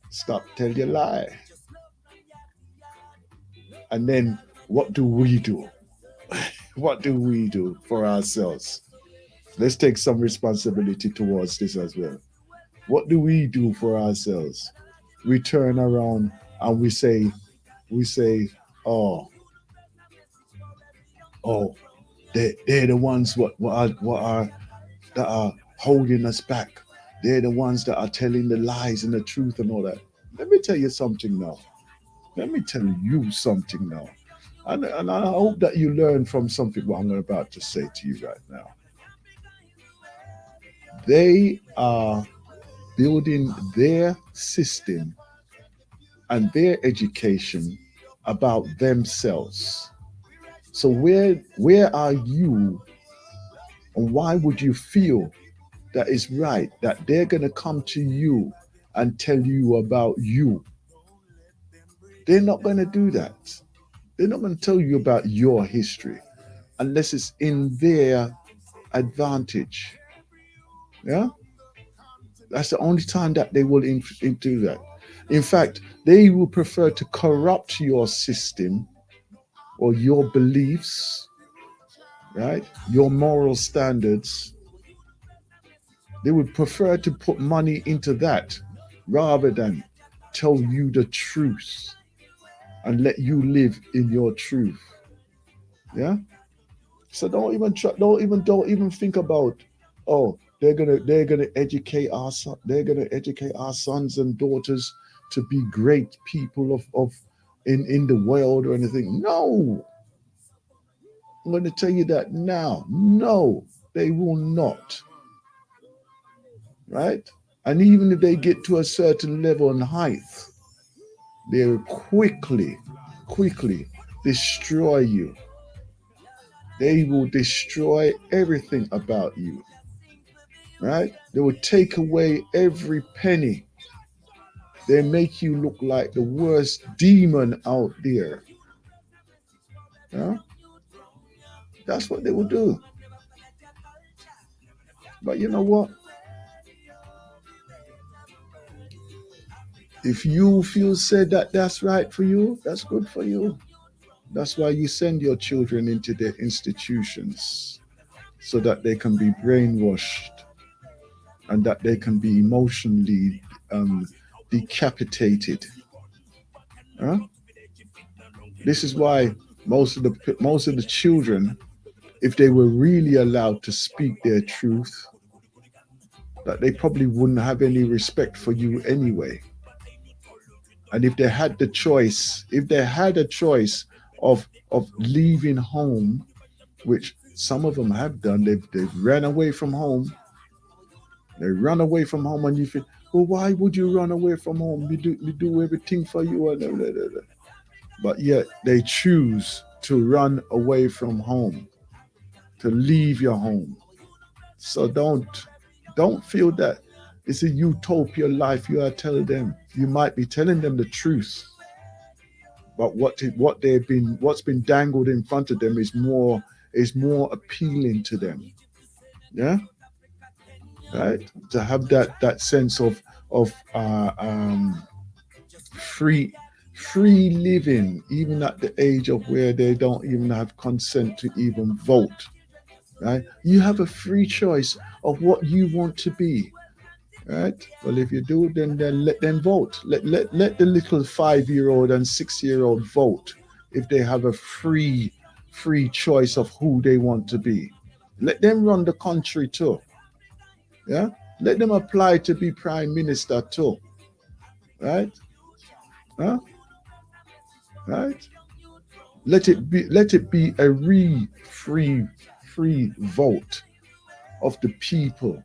Stop tell your lie. And then what do we do? What do we do for ourselves? Let's take some responsibility towards this as well. What do we do for ourselves? We turn around and we say, oh, they're the ones that are holding us back. They're the ones that are telling the lies and the truth and all that. Let me tell you something now. And I hope that you learn from something what I'm about to say to you right now. They are building their system and their education about themselves. So where are you, and why would you feel that it's right that they're going to come to you and tell you about you? They're not going to do that. They're not going to tell you about your history unless it's in their advantage. Yeah? That's the only time that they will do that. In fact, they will prefer to corrupt your system or your beliefs, right? Your moral standards. They would prefer to put money into that rather than tell you the truth and let you live in your truth. Yeah? So don't even think about, oh, they're gonna educate our sons and daughters to be great people of in the world or anything. No. I'm going to tell you that now. No, they will not. Right? And even if they get to a certain level in height, they'll quickly destroy you. They will destroy everything about you. Right? They will take away every penny. They make you look like the worst demon out there. Yeah? That's what they will do. But you know what? If you feel said that that's right for you, that's good for you. That's why you send your children into their institutions so that they can be brainwashed and that they can be emotionally decapitated. Huh? This is why most of the children, if they were really allowed to speak their truth, that they probably wouldn't have any respect for you anyway. And if they had a choice of leaving home, which some of them have done, they've ran away from home. They run away from home, and you think, well, why would you run away from home? We do everything for you, and blah, blah, blah. But yet they choose to run away from home, to leave your home. So don't feel that it's a utopia life you are telling them. You might be telling them the truth, but what's been dangled in front of them is more appealing to them. Yeah, right. To have that sense of free living, even at the age of where they don't even have consent to even vote. right? You have a free choice of what you want to be, right? Well, if you do, then let them vote. Let the little 5-year-old and 6-year-old vote if they have a free choice of who they want to be. Let them run the country too. Yeah, let them apply to be prime minister too. Right? Huh? Right? Let it be a free vote of the people.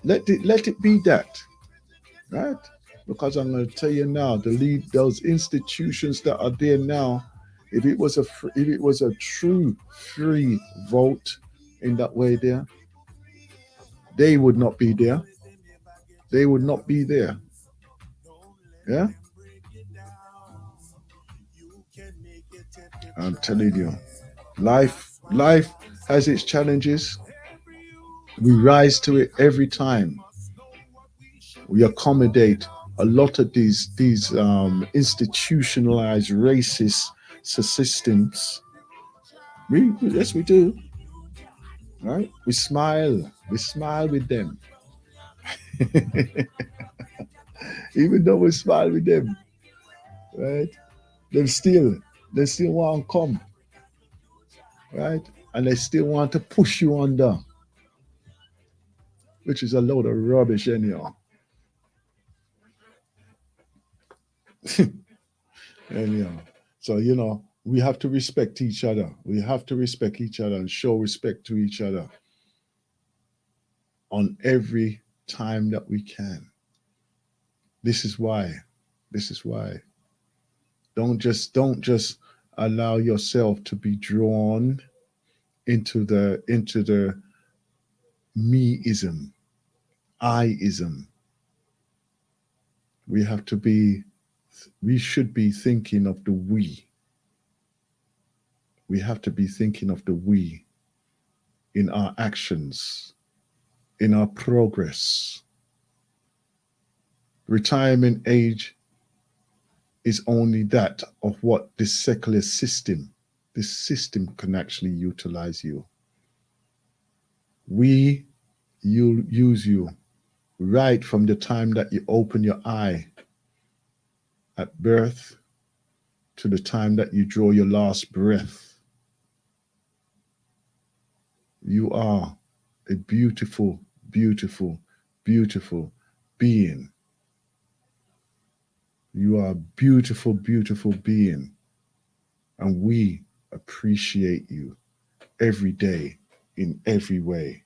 Let it be that. Right? Because I'm going to tell you now, those institutions that are there now, if it was a true free vote in that way there, they would not be there. They would not be there. Yeah? I'm telling you, life has its challenges. We rise to it every time. We accommodate a lot of these institutionalized racist systems. Yes, we do. Right? We smile with them. Even though we smile with them, right? They still want to come, right? And they still want to push you under, which is a load of rubbish anyhow. Anyhow, so we have to respect each other. We have to respect each other and show respect to each other on every time that we can. This is why. Don't just allow yourself to be drawn into the me-ism, I-ism. We should be thinking of the we. We have to be thinking of the we in our actions, in our progress. Retirement age is only that of what this secular system, can actually utilize you. We use you right from the time that you open your eye at birth to the time that you draw your last breath. You are a beautiful, beautiful, beautiful being. You are a beautiful, beautiful being. And we appreciate you every day in every way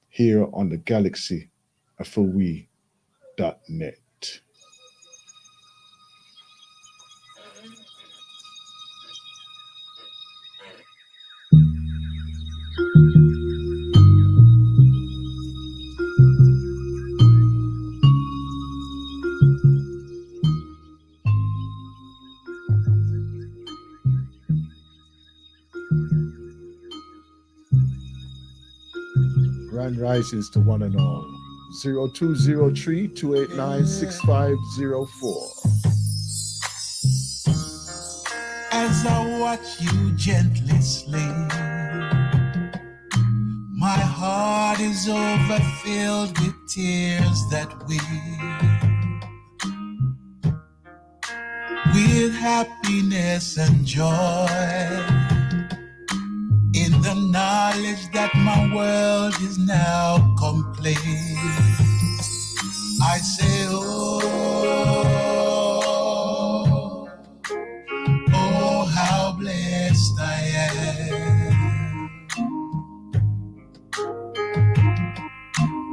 here on the Galaxy FOE.net. Grand risings to one and all. 0203-289-6504. As I watch you gently sleep, my heart is overfilled with tears that weep. With happiness and joy, in the knowledge that my world is now complete. I say, oh, how blessed I am.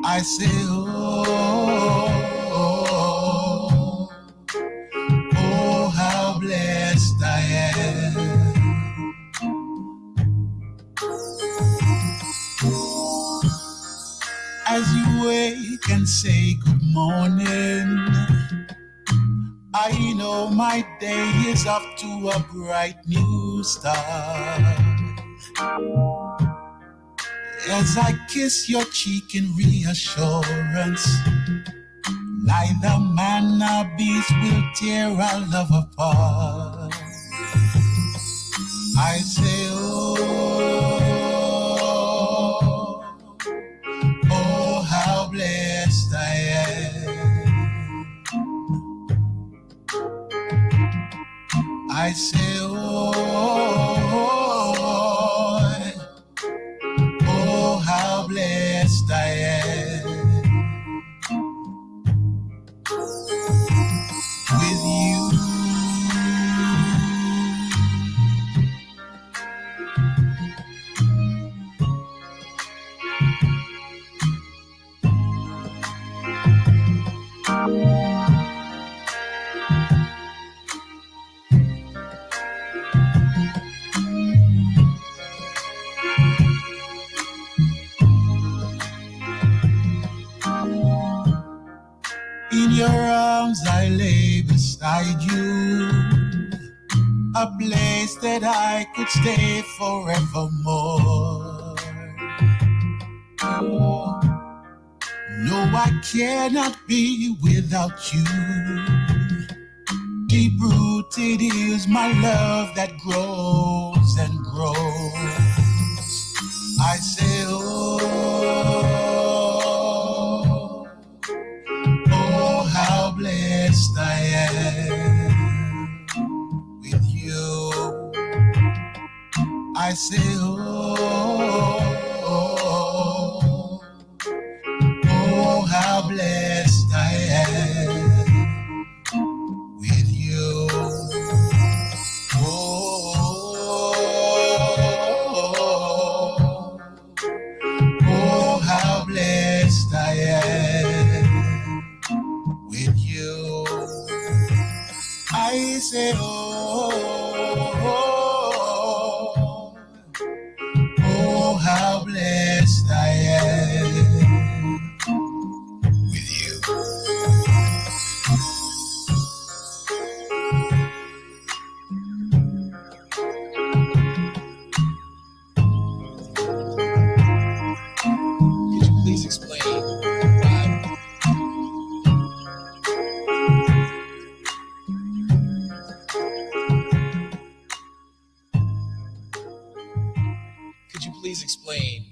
I say, oh, how blessed I am. As you wake and say good morning, I know my day is off to a bright new start. As I kiss your cheek in reassurance, neither man nor beast will tear our love apart. I say, oh, beside you, a place that I could stay forevermore. Oh, no, I cannot be without you. Deep rooted is my love that grows and grows. I say, oh, how blessed I am with you. I say, oh, how blessed I am with you. Oh, how blessed I am with you. I say, oh, how blessed I am with you. Could you please explain why? Could you please explain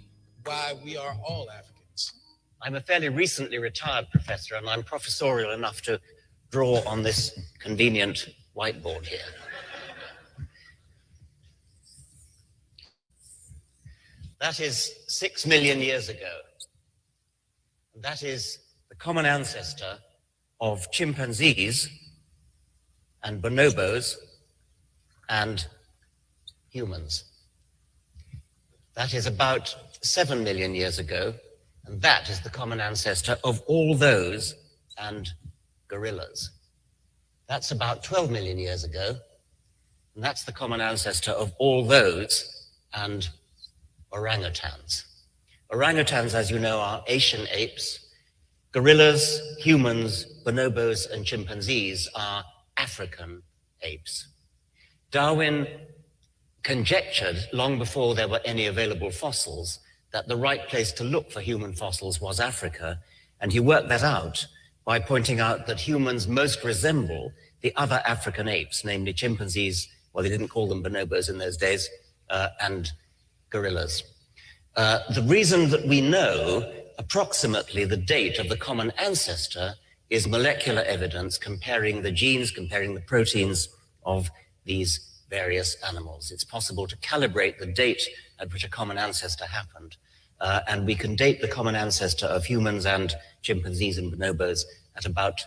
why we are all Africans? I'm a fairly recently retired professor, and I'm professorial enough to draw on this convenient whiteboard here. That is 6 million years ago. That is the common ancestor of chimpanzees and bonobos and humans. That is about 7 million years ago, and that is the common ancestor of all those and gorillas. That's about 12 million years ago, and that's the common ancestor of all those and orangutans. Orangutans, as you know, are Asian apes. Gorillas, humans, bonobos, and chimpanzees are African apes. Darwin conjectured, long before there were any available fossils, that the right place to look for human fossils was Africa, and he worked that out by pointing out that humans most resemble the other African apes, namely chimpanzees, well, they didn't call them bonobos in those days, and gorillas. The reason that we know approximately the date of the common ancestor is molecular evidence comparing the genes, comparing the proteins of these various animals. It's possible to calibrate the date at which a common ancestor happened. And we can date the common ancestor of humans and chimpanzees and bonobos at about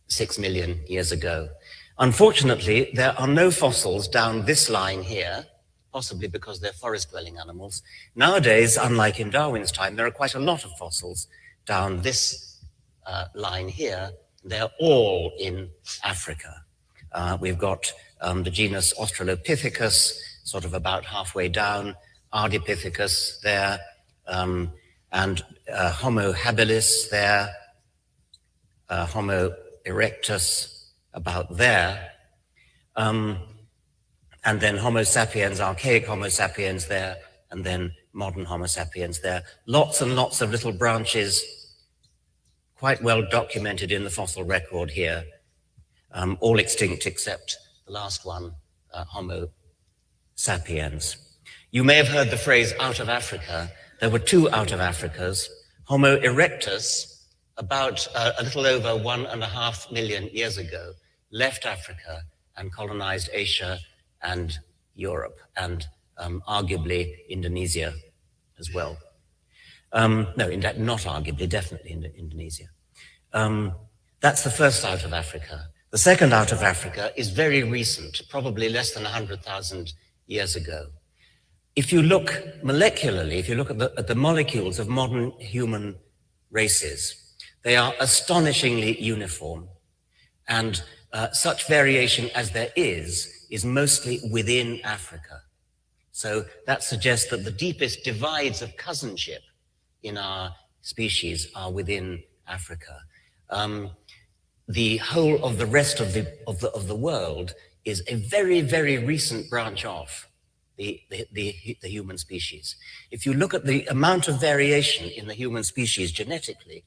6 million years ago. Unfortunately, there are no fossils down this line here, possibly because they're forest-dwelling animals. Nowadays, unlike in Darwin's time, there are quite a lot of fossils down this line here. They're all in Africa. We've got the genus Australopithecus, sort of about halfway down, Ardipithecus there, and Homo habilis there, Homo erectus about there, and then Homo sapiens, archaic Homo sapiens there, and then modern Homo sapiens there. Lots and lots of little branches, quite well documented in the fossil record here, all extinct except the last one, Homo sapiens. You may have heard the phrase out of Africa. There were two out of Africas. Homo erectus, about a little over 1.5 million years ago, left Africa and colonized Asia and Europe, and arguably Indonesia as well. No, not arguably, definitely Indonesia. That's the first out of Africa. The second out of Africa is very recent, probably less than 100,000 years ago. If you look molecularly, if you look at the molecules of modern human races, they are astonishingly uniform. And such variation as there is mostly within Africa. So that suggests that the deepest divides of cousinship in our species are within Africa. the whole of the rest of the world is a very, very recent branch off the human species. If you look at the amount of variation in the human species genetically,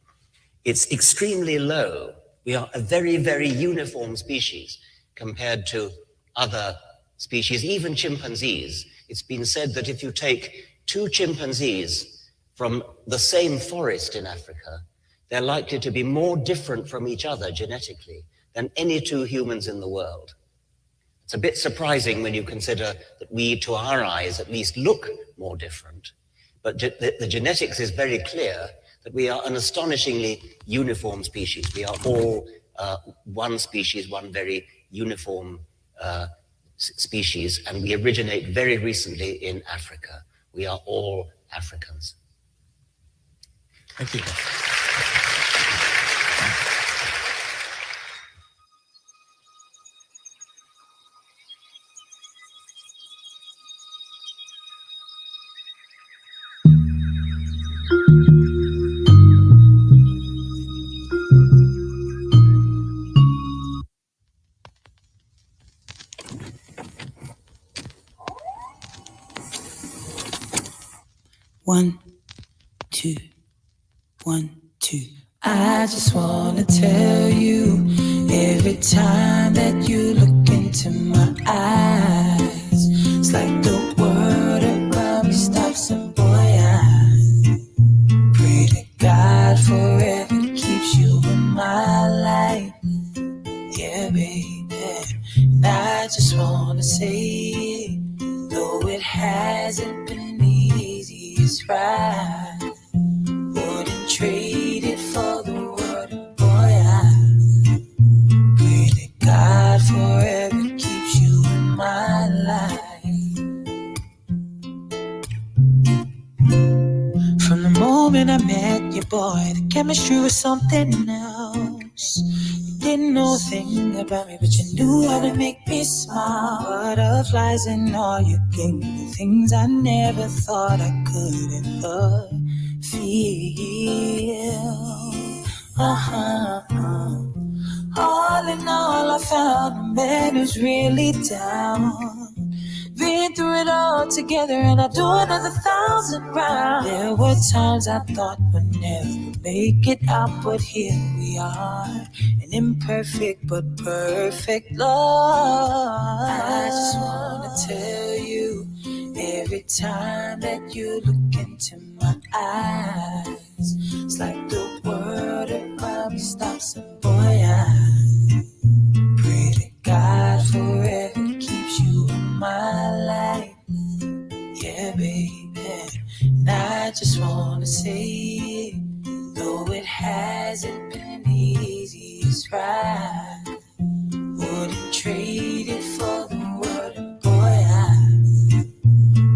it's extremely low. We are a very, very uniform species compared to other species, even chimpanzees. It's been said that if you take two chimpanzees from the same forest in Africa, they're likely to be more different from each other genetically than any two humans in the world. It's a bit surprising when you consider that we, to our eyes, at least look more different. But the genetics is very clear that we are an astonishingly uniform species. We are all one species, one very uniform species, and we originate very recently in Africa. We are all Africans. Thank you. One, two, 1, 2. I just wanna tell you, every time that you look into my eyes, it's like the world around me stops and boy, I pray to God forever keeps you in my life. Yeah, baby. And I just wanna say, though it hasn't been easy, it's right. Wouldn't trade it for the world, boy, I pray that God forever keeps you in my life. From the moment I met you, boy, the chemistry was something else. You didn't know a thing about me, but you knew how to make me smile. Butterflies and all, you gave me the things I never thought I could ever feel. All in all, I found a man who's really down. Been through it all together, and I'll do another 1,000 rounds. There were times I thought we'd never make it out, but here we are, an imperfect but perfect love. I just wanna tell you, every time that you look into my eyes, it's like the world around me stops and boy, I pray to God forever keeps you in my life. Yeah, baby. And I just wanna say, though it hasn't been easy, it's right. Wouldn't trade it for the world, and boy, I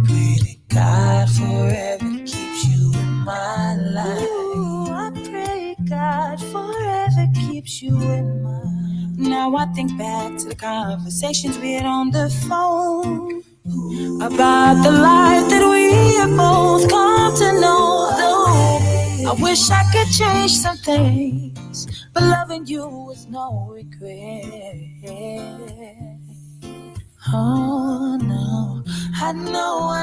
pray that God forever keeps you in my life. Ooh, I pray God forever keeps you in my life. Now I think back to the conversations we had on the phone about the life that we have both come to know. Though I wish I could change some things, but loving you is no regret. Oh no, I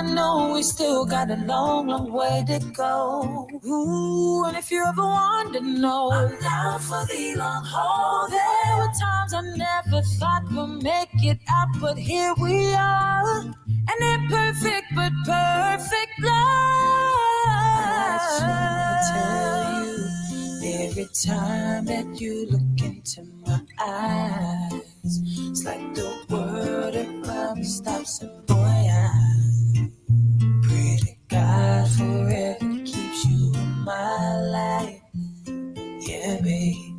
know we still got a long, long way to go. Ooh, and if you ever want to know, I'm down for the long haul. There were times I never thought we'd make it out, but here we are, an imperfect but perfect love. I just wanna tell you, every time that you look into my eyes, it's like the world around me stops and boy, I pray to God forever keeps you in my life. Yeah, baby.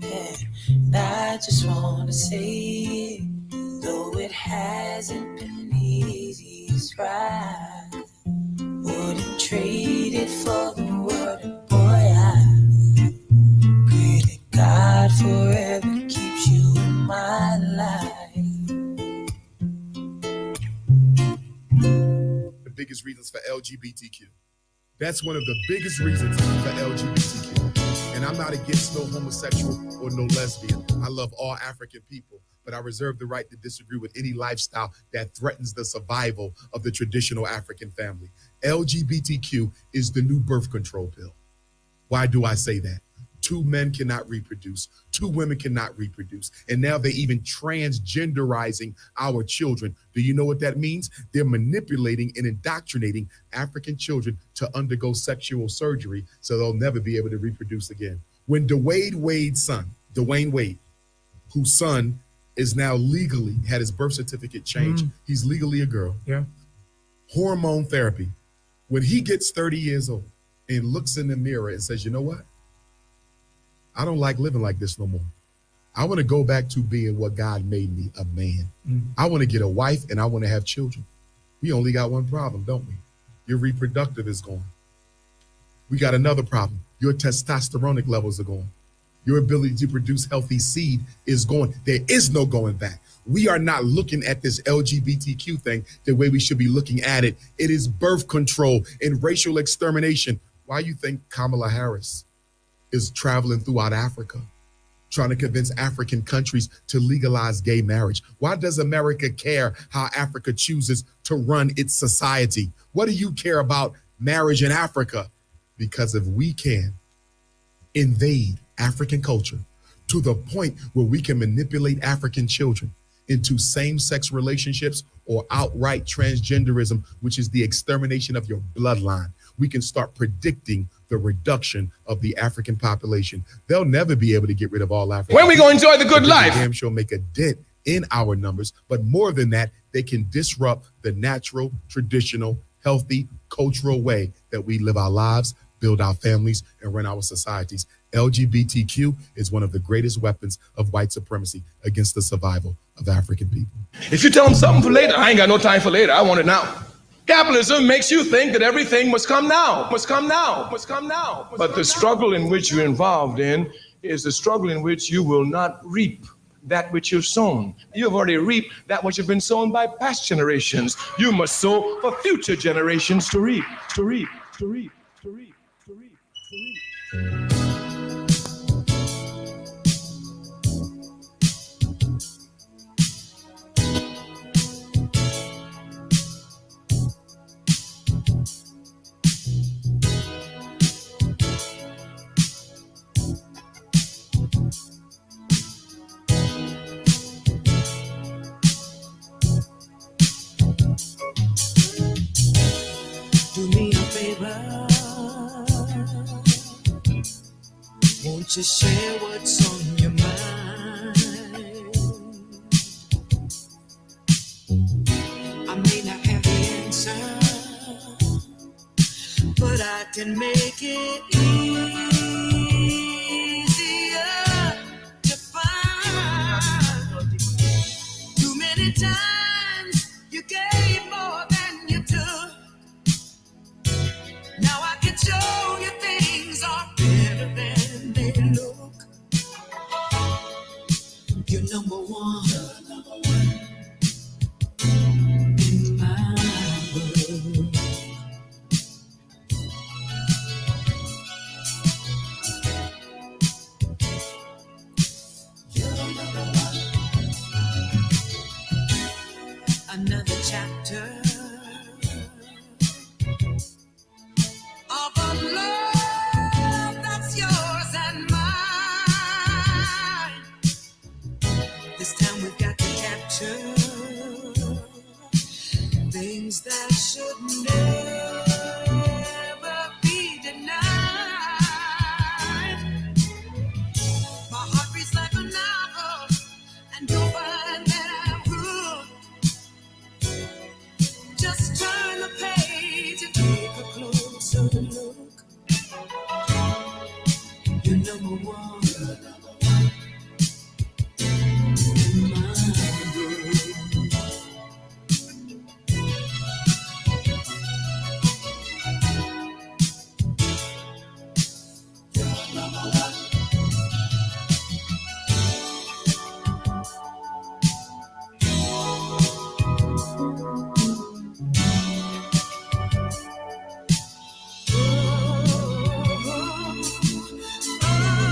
And I just wanna say, though it hasn't been easy, it's right. Wouldn't trade it for the world, and boy, I pray to God forever keeps you in my life. The biggest reasons for LGBTQ. That's one of the biggest reasons for LGBTQ. And And I'm not against no homosexual or no lesbian. I love all African people, but I reserve the right to disagree with any lifestyle that threatens the survival of the traditional African family. LGBTQ is the new birth control pill. Why do I say that? 2 men cannot reproduce, 2 women cannot reproduce, and now they're even transgenderizing our children. Do you know what that means? They're manipulating and indoctrinating African children to undergo sexual surgery so they'll never be able to reproduce again. When Dwayne Wade, whose son is now legally had his birth certificate changed, he's legally a girl. Yeah. Hormone therapy. When he gets 30 years old and looks in the mirror and says, you know what? I don't like living like this no more. I want to go back to being what God made me, a man. I want to get a wife and I want to have children. We only got one problem, don't we? Your reproductive is gone. We got another problem. Your testosteronic levels are gone. Your ability to produce healthy seed is gone. There is no going back. We are not looking at this LGBTQ thing the way we should be looking at it. It is birth control and racial extermination. Why you think Kamala Harris is traveling throughout Africa, trying to convince African countries to legalize gay marriage? Why does America care how Africa chooses to run its society? What do you care about marriage in Africa? Because if we can invade African culture to the point where we can manipulate African children into same-sex relationships or outright transgenderism, which is the extermination of your bloodline, we can start predicting the reduction of the African population. They'll never be able to get rid of all Africans. When we gonna enjoy the good life? Damn sure make a dent in our numbers, but more than that, they can disrupt the natural, traditional, healthy, cultural way that we live our lives, build our families, and run our societies. LGBTQ is one of the greatest weapons of white supremacy against the survival of African people. If you tell them something for later, I ain't got no time for later. I want it now. Capitalism makes you think that everything must come now, must come now, must come now. But the struggle in which you're involved in is the struggle in which you will not reap that which you've sown. You have already reaped that which has been sown by past generations. You must sow for future generations to reap, to reap, to reap, to reap, to reap, to reap. Do me a favor, won't you share what's on your mind? I may not have the answer, but I can make it easier to find. Too many times you gave more than you took. Now I can show you things are better than they look. You're number one in my book. Another chapter of a love that's yours and mine. This time we've got to capture things that should never be denied. My heart beats like a novel, and you'll find that I'm good. Just turn the page and take a closer look. You're number one in my book. You're number one. Oh,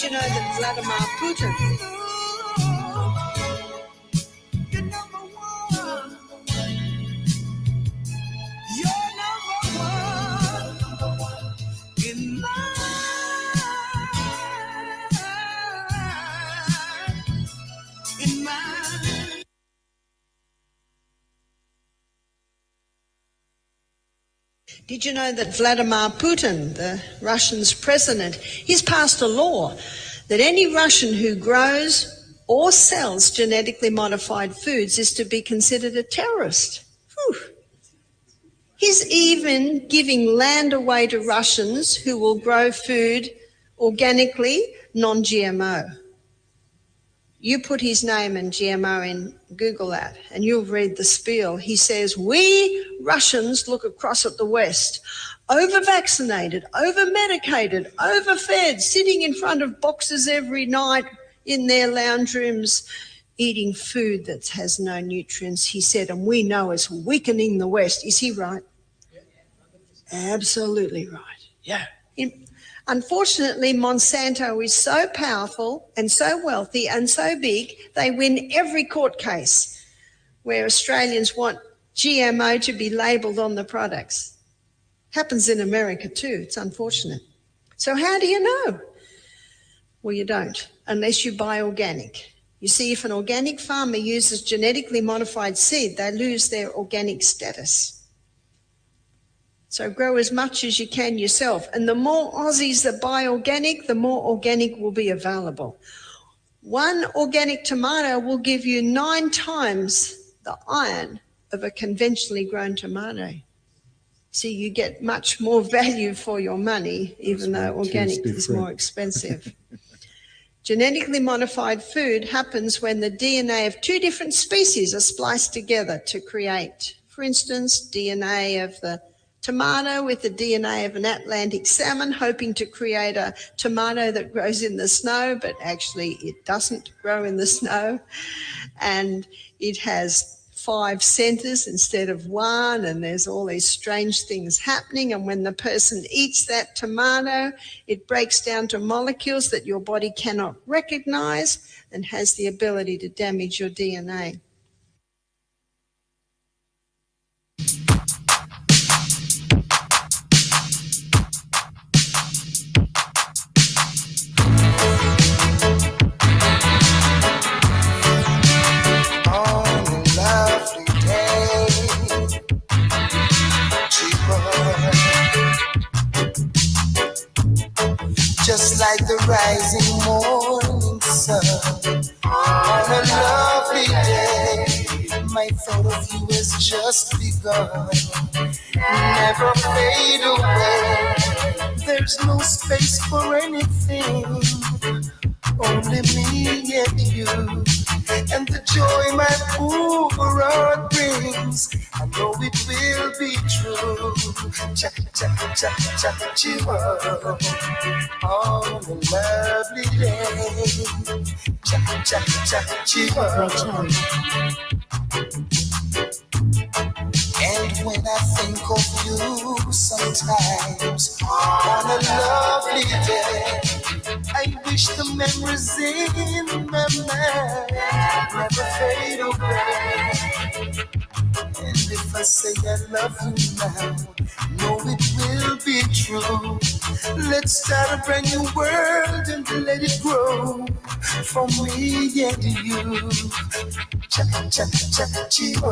you know that Vladimir Putin in my Did you know that Vladimir Putin, the Russian's president, he's passed a law that any Russian who grows or sells genetically modified foods is to be considered a terrorist. Whew. He's even giving land away to Russians who will grow food organically, non-GMO. You put his name and GMO in Google that and you'll read the spiel. He says, we Russians look across at the West, over-vaccinated, over-medicated, overfed, sitting in front of boxes every night in their lounge rooms, eating food that has no nutrients, he said, and we know it's weakening the West. Is he right? Absolutely right. Yeah. Unfortunately, Monsanto is so powerful and so wealthy and so big, they win every court case where Australians want GMO to be labelled on the products. Happens in America too. It's unfortunate. So how do you know? Well, you don't, unless you buy organic. You see, if an organic farmer uses genetically modified seed, they lose their organic status. So grow as much as you can yourself. And the more Aussies that buy organic, the more organic will be available. One organic tomato will give you 9 times the iron of a conventionally grown tomato. So you get much more value for your money, even though organic is more expensive. Genetically modified food happens when the DNA of 2 different species are spliced together to create, for instance, DNA of the tomato with the DNA of an Atlantic salmon, hoping to create a tomato that grows in the snow, but actually it doesn't grow in the snow. And it has 5 centers instead of 1, and there's all these strange things happening. And when the person eats that tomato, it breaks down to molecules that your body cannot recognize and has the ability to damage your DNA. Just like the rising morning sun on a lovely day, my thought of you has just begun. Never fade away. There's no space for anything, only me and you, and the joy my poor heart brings. I know it will be true. Cha cha cha cha chihuahua on a lovely day. Cha cha cha chihuahua. And when I think of you sometimes on a lovely day, I wish the memories in my mind never fade away. And if I say I love you now, know it will be true. Let's start a brand new world and let it grow for me and you. Cha cha cha chio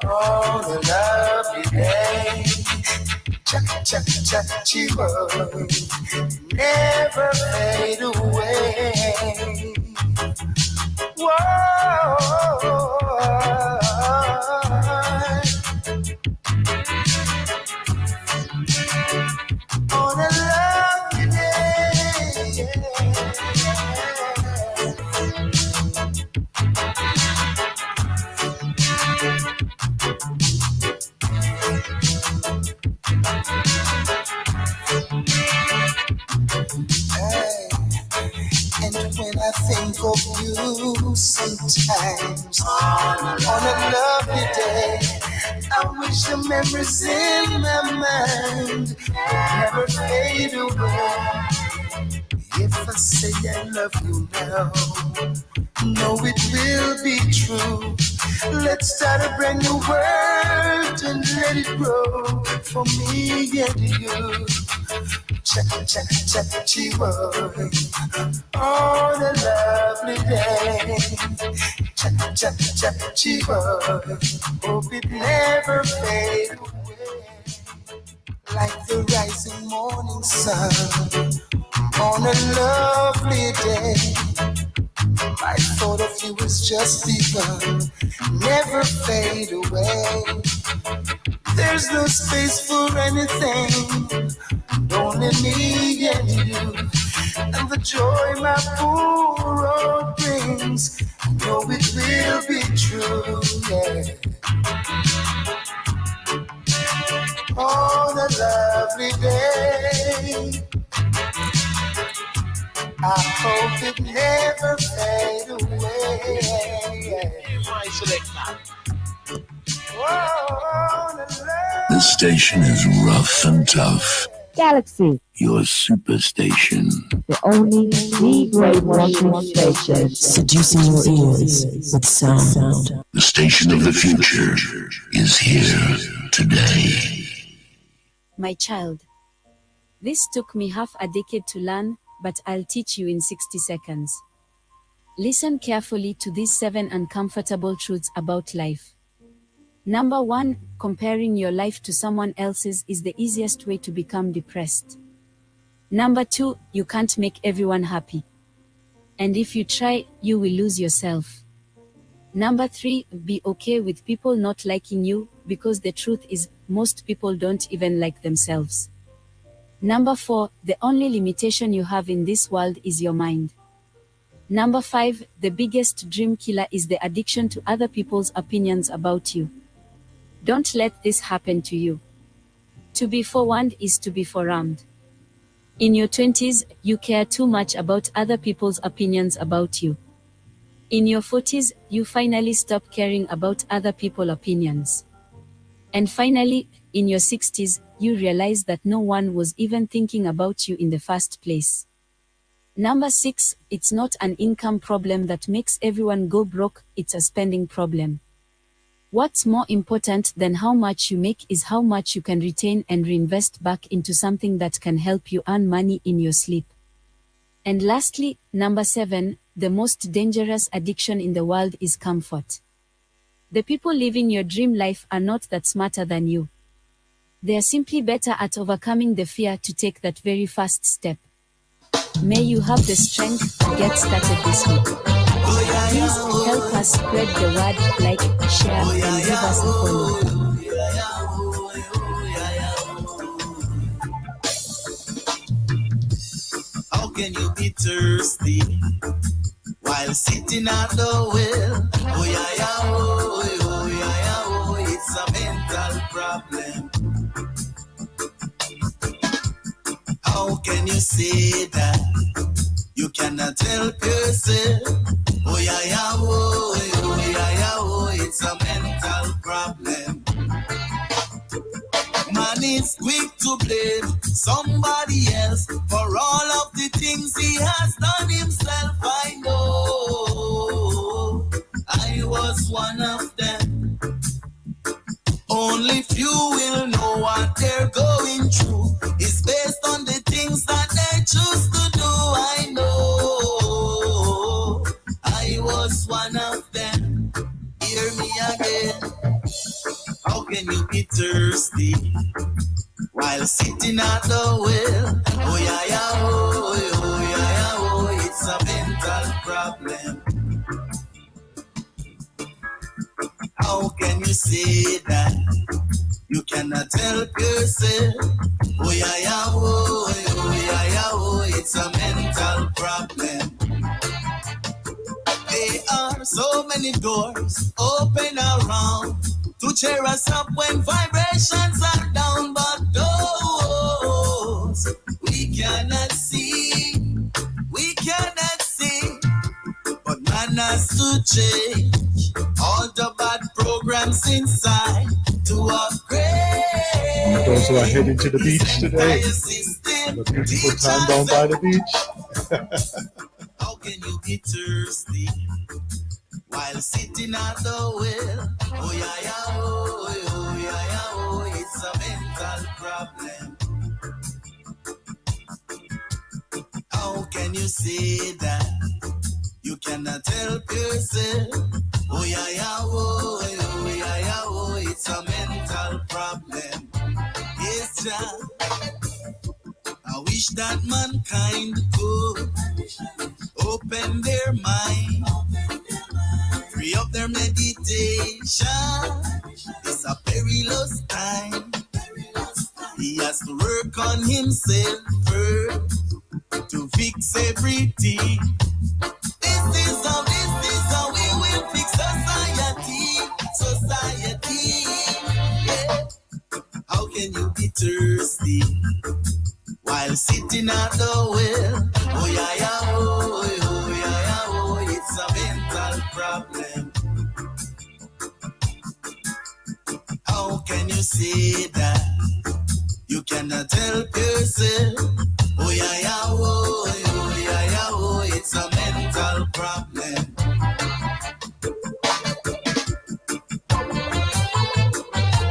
on a lovely day. Cha cha cha chio, never fade away. Whoa. On a lovely day. And when I think of you sometimes on a lovely day, I wish the memories in my mind would never fade away. If I say I love you now, know it will be true. Let's start a brand new world and let it grow for me and you. Chihuahua, on a lovely day. Chihuahua, hope it never fades away. Like the rising morning sun on a lovely day. My thought of you has just begun, never fade away. There's no space for anything, only me and you. And the joy my poor road brings, know it will be true, yeah. On a lovely day, I hope it never fade away. The station is rough and tough. Galaxy, Your superstation. the only brainwashing station, seducing your ears with sound. The station of the future is here today. My child, this took me half a decade to learn, but I'll teach you in 60 seconds. Listen carefully to these 7 uncomfortable truths about life. Number 1, comparing your life to someone else's is the easiest way to become depressed. Number 2, you can't make everyone happy. And if you try, you will lose yourself. Number 3, be okay with people not liking you, because the truth is, most people don't even like themselves. Number 4, the only limitation you have in this world is your mind. Number 5, the biggest dream killer is the addiction to other people's opinions about you. Don't let this happen to you. To be forewarned is to be forearmed. In your 20s, you care too much about other people's opinions about you. In your 40s, you finally stop caring about other people's opinions. And finally, in your 60s, you realize that no one was even thinking about you in the first place. Number 6, it's not an income problem that makes everyone go broke, it's a spending problem. What's more important than how much you make is how much you can retain and reinvest back into something that can help you earn money in your sleep. And lastly, number 7, the most dangerous addiction in the world is comfort. The people living your dream life are not that smarter than you. They are simply better at overcoming the fear to take that very first step. May you have the strength to get started this week. Please help us spread the word, like, share, and give us a follow. How can you be thirsty while sitting at the well? Oh yeah, yeah, oh yeah, yeah, oh, it's a mental problem. How can you say that you cannot help yourself? Oh yeah, yeah, oh yeah, yeah, oh, it's a mental problem. Man is quick to blame somebody else for all of the things he has done himself. I know I was one of them. Only few will know what they're going through. It's based on the things that they choose to do. I know I was one of them. Hear me again. How can you be thirsty while sitting at the well? Oh yeah, yeah, oh yeah, yeah, oh, it's a mental problem. How can you say that you cannot help yourself? Oh yeah, yeah, oh yeah, yeah, oh, it's a mental problem. There are so many doors open around to cheer us up when vibrations are down, but those we cannot see, but man has to change all the bad programs inside to upgrade. Those who are heading to the beach today, the beautiful time down by the beach. How can you be thirsty while sitting at the well? Oh yeah, yeah, oh, oh yeah, yeah, oh, it's a mental problem. How can you say that you cannot help yourself? Oh yeah, yeah, oh, oh yeah, yeah, oh, it's a mental problem. Yes, Jah. I wish that mankind could open their mind, free up their meditation. It's a perilous time. He has to work on himself first to fix everything. This is how we will fix society. Yeah. How can you be thirsty while sitting at the well? Oh yeah, yeah, oh, oh yeah, yeah, oh, it's a mental problem. How can you say that you cannot help yourself? Oh yeah, yeah, oh, oh yeah, yeah, oh, it's a mental problem.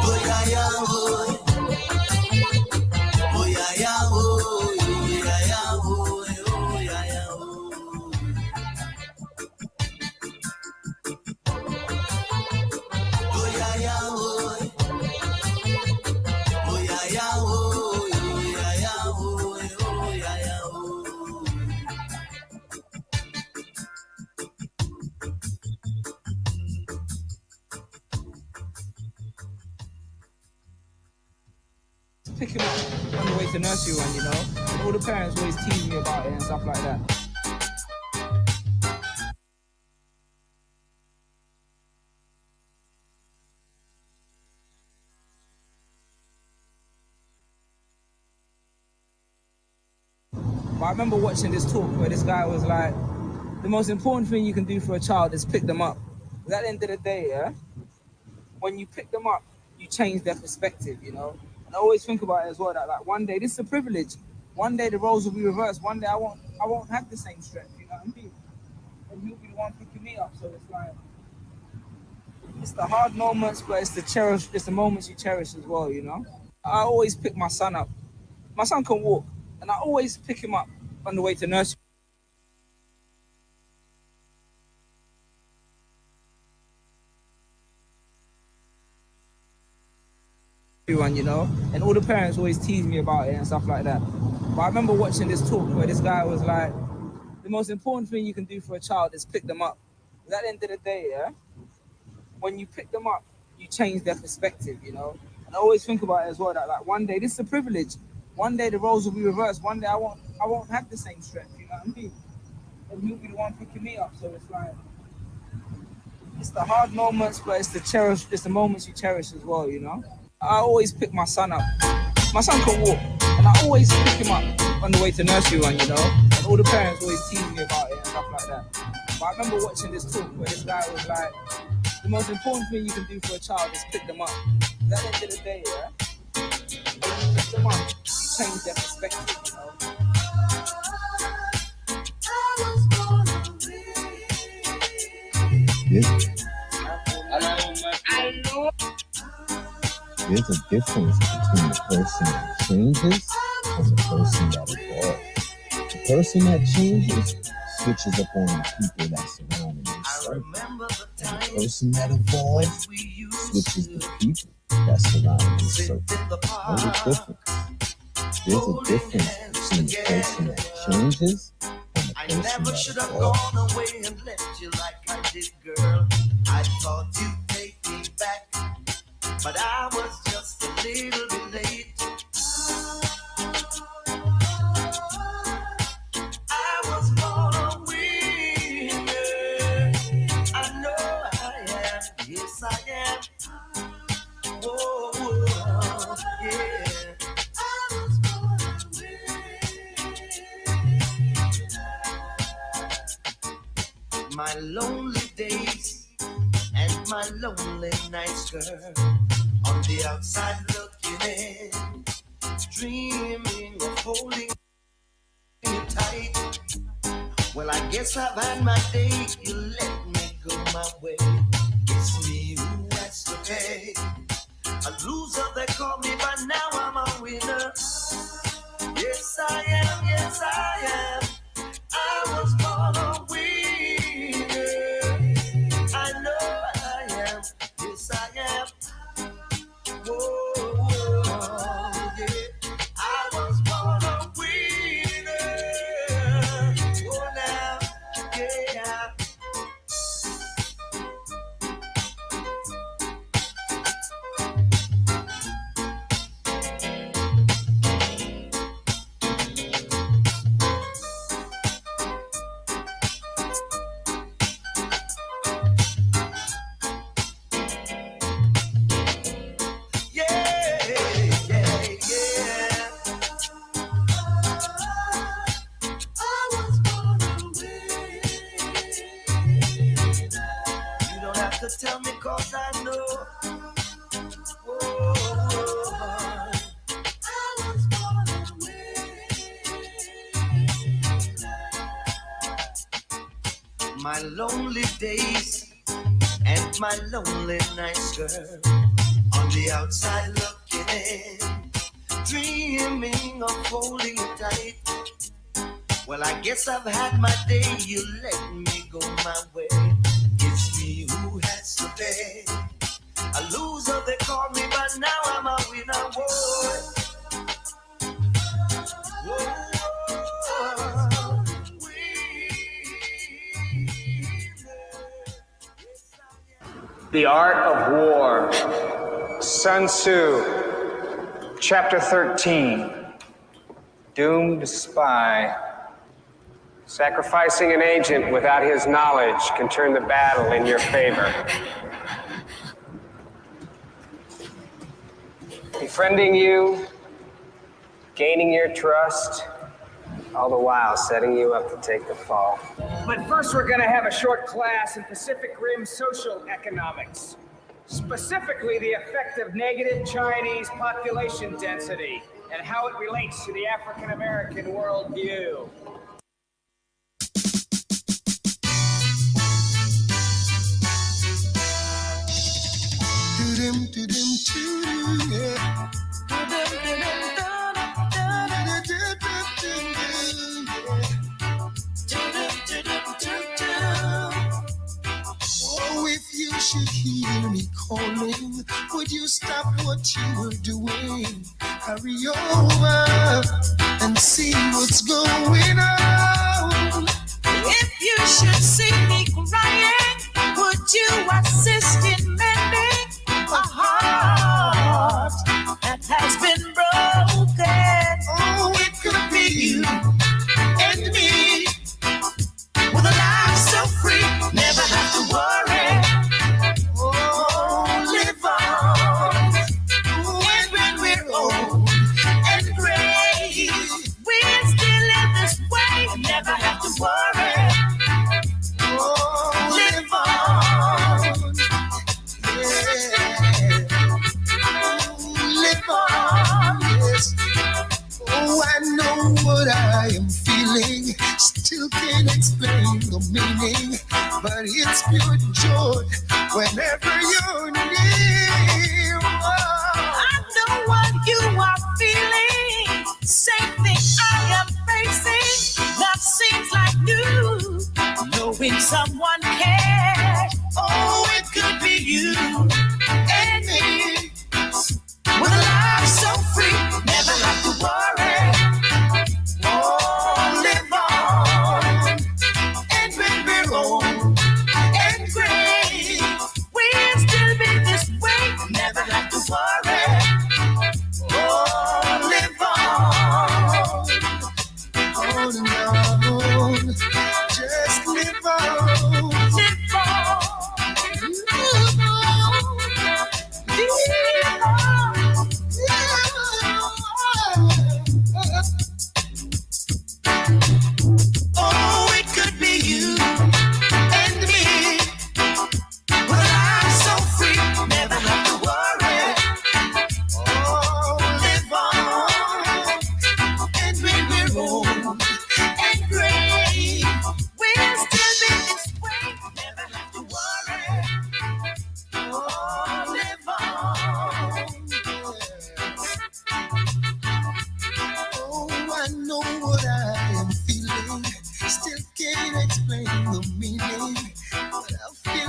Oh yeah, yeah, oh. Oh yeah, yeah, oh, oh yeah, yeah, oh, oh yeah, yeah, oh. Oh yeah, yeah, oh. Oh yeah, yeah, oh, oh yeah, yeah, oh, oh yeah, yeah, oh. Pick him up on the way to nursery one, you know. And all the parents always tease me about it and stuff like that. But I remember watching this talk where this guy was like, the most important thing you can do for a child is pick them up. Because at the end of the day, yeah, when you pick them up, you change their perspective, you know. And I always think about it as well, that like one day, this is a privilege. One day the roles will be reversed. One day I won't have the same strength, you know what I mean? And he'll be the one picking me up. So it's like, it's the hard moments, but it's the moments you cherish as well, you know. I always pick my son up. My son can walk, and I always pick him up on the way to nursery. Everyone, you know, and all the parents always tease me about it and stuff like that. But I remember watching this talk where this guy was like, the most important thing you can do for a child is pick them up. Because at the end of the day, yeah, when you pick them up, you change their perspective, you know. And I always think about it as well, that like one day, this is a privilege. One day the roles will be reversed. One day I won't have the same strength, you know what I mean? And he'll be the one picking me up. So it's like, it's the hard moments, but it's the moments you cherish as well, you know. I always pick my son up. My son can walk, and I always pick him up on the way to nursery one, you know. And all the parents always tease me about it and stuff like that. But I remember watching this talk where this guy was like, the most important thing you can do for a child is pick them up. Because at the end of the day, yeah, when you pick them up, you change their perspective, you know. There's a difference between the person that changes and the person that evolves. The person that changes switches up on the people that surround him. And the person that evolves switches the people that surround him. There's a difference between the person that changes and the I person never that should have evolves. gone away and left you like I did, girl. I thought you'd take me back, but I was just a little bit late. I was born a winner. I know I am. Yes, I am. Whoa, whoa, yeah. I was born a winner. My lonely days and my lonely nights, girl. On the outside looking in, dreaming of holding you tight. Well, I guess I've had my day. You let me go my way. It's me who has to pay. A loser, they call me, but now I'm a winner. Yes, I am. Yes, I am. I was born a winner. I know I am. Yes, I am. Whoa, yeah. I was born a winner. Oh, now, yeah. Tell me, cause I know. My lonely days and my lonely nights, girl, on the outside looking in, dreaming of holding you tight. Well, I guess I've had my day, you let me go my way. It's me who has to pay. A loser, they call me, but now I'm a winner, boy. The Art of War. Sun Tzu, Chapter 13. Doomed Spy. Sacrificing an agent without his knowledge can turn the battle in your favor. Befriending you, gaining your trust, all the while setting you up to take the fall. But first we're gonna have a short class in Pacific Rim social economics. Specifically the effect of negative Chinese population density and how it relates to the African American worldview. Oh, if you should hear me calling, would you stop what you were doing? Hurry over and see what's going on. If you should see me crying, would you assist in mending a heart that has been broken? Oh, it could be you and me, with a life so free, never have to worry. Oh, live on. And when we're old and gray, we'll still live this way, never have to worry. Oh, Live on. Live on, yes. Oh, I know what I am feeling. Still can't explain the meaning, but it's pure joy whenever you're near. I know what you are feeling. Same thing I am facing. Love seems like new. Knowing someone cares. Oh, it could be you and me. With a life so free, never have to worry. Oh, live on. And when we're old and gray, we'll still be this way, never have to worry. Oh, live on. On and on, just live on. Live on.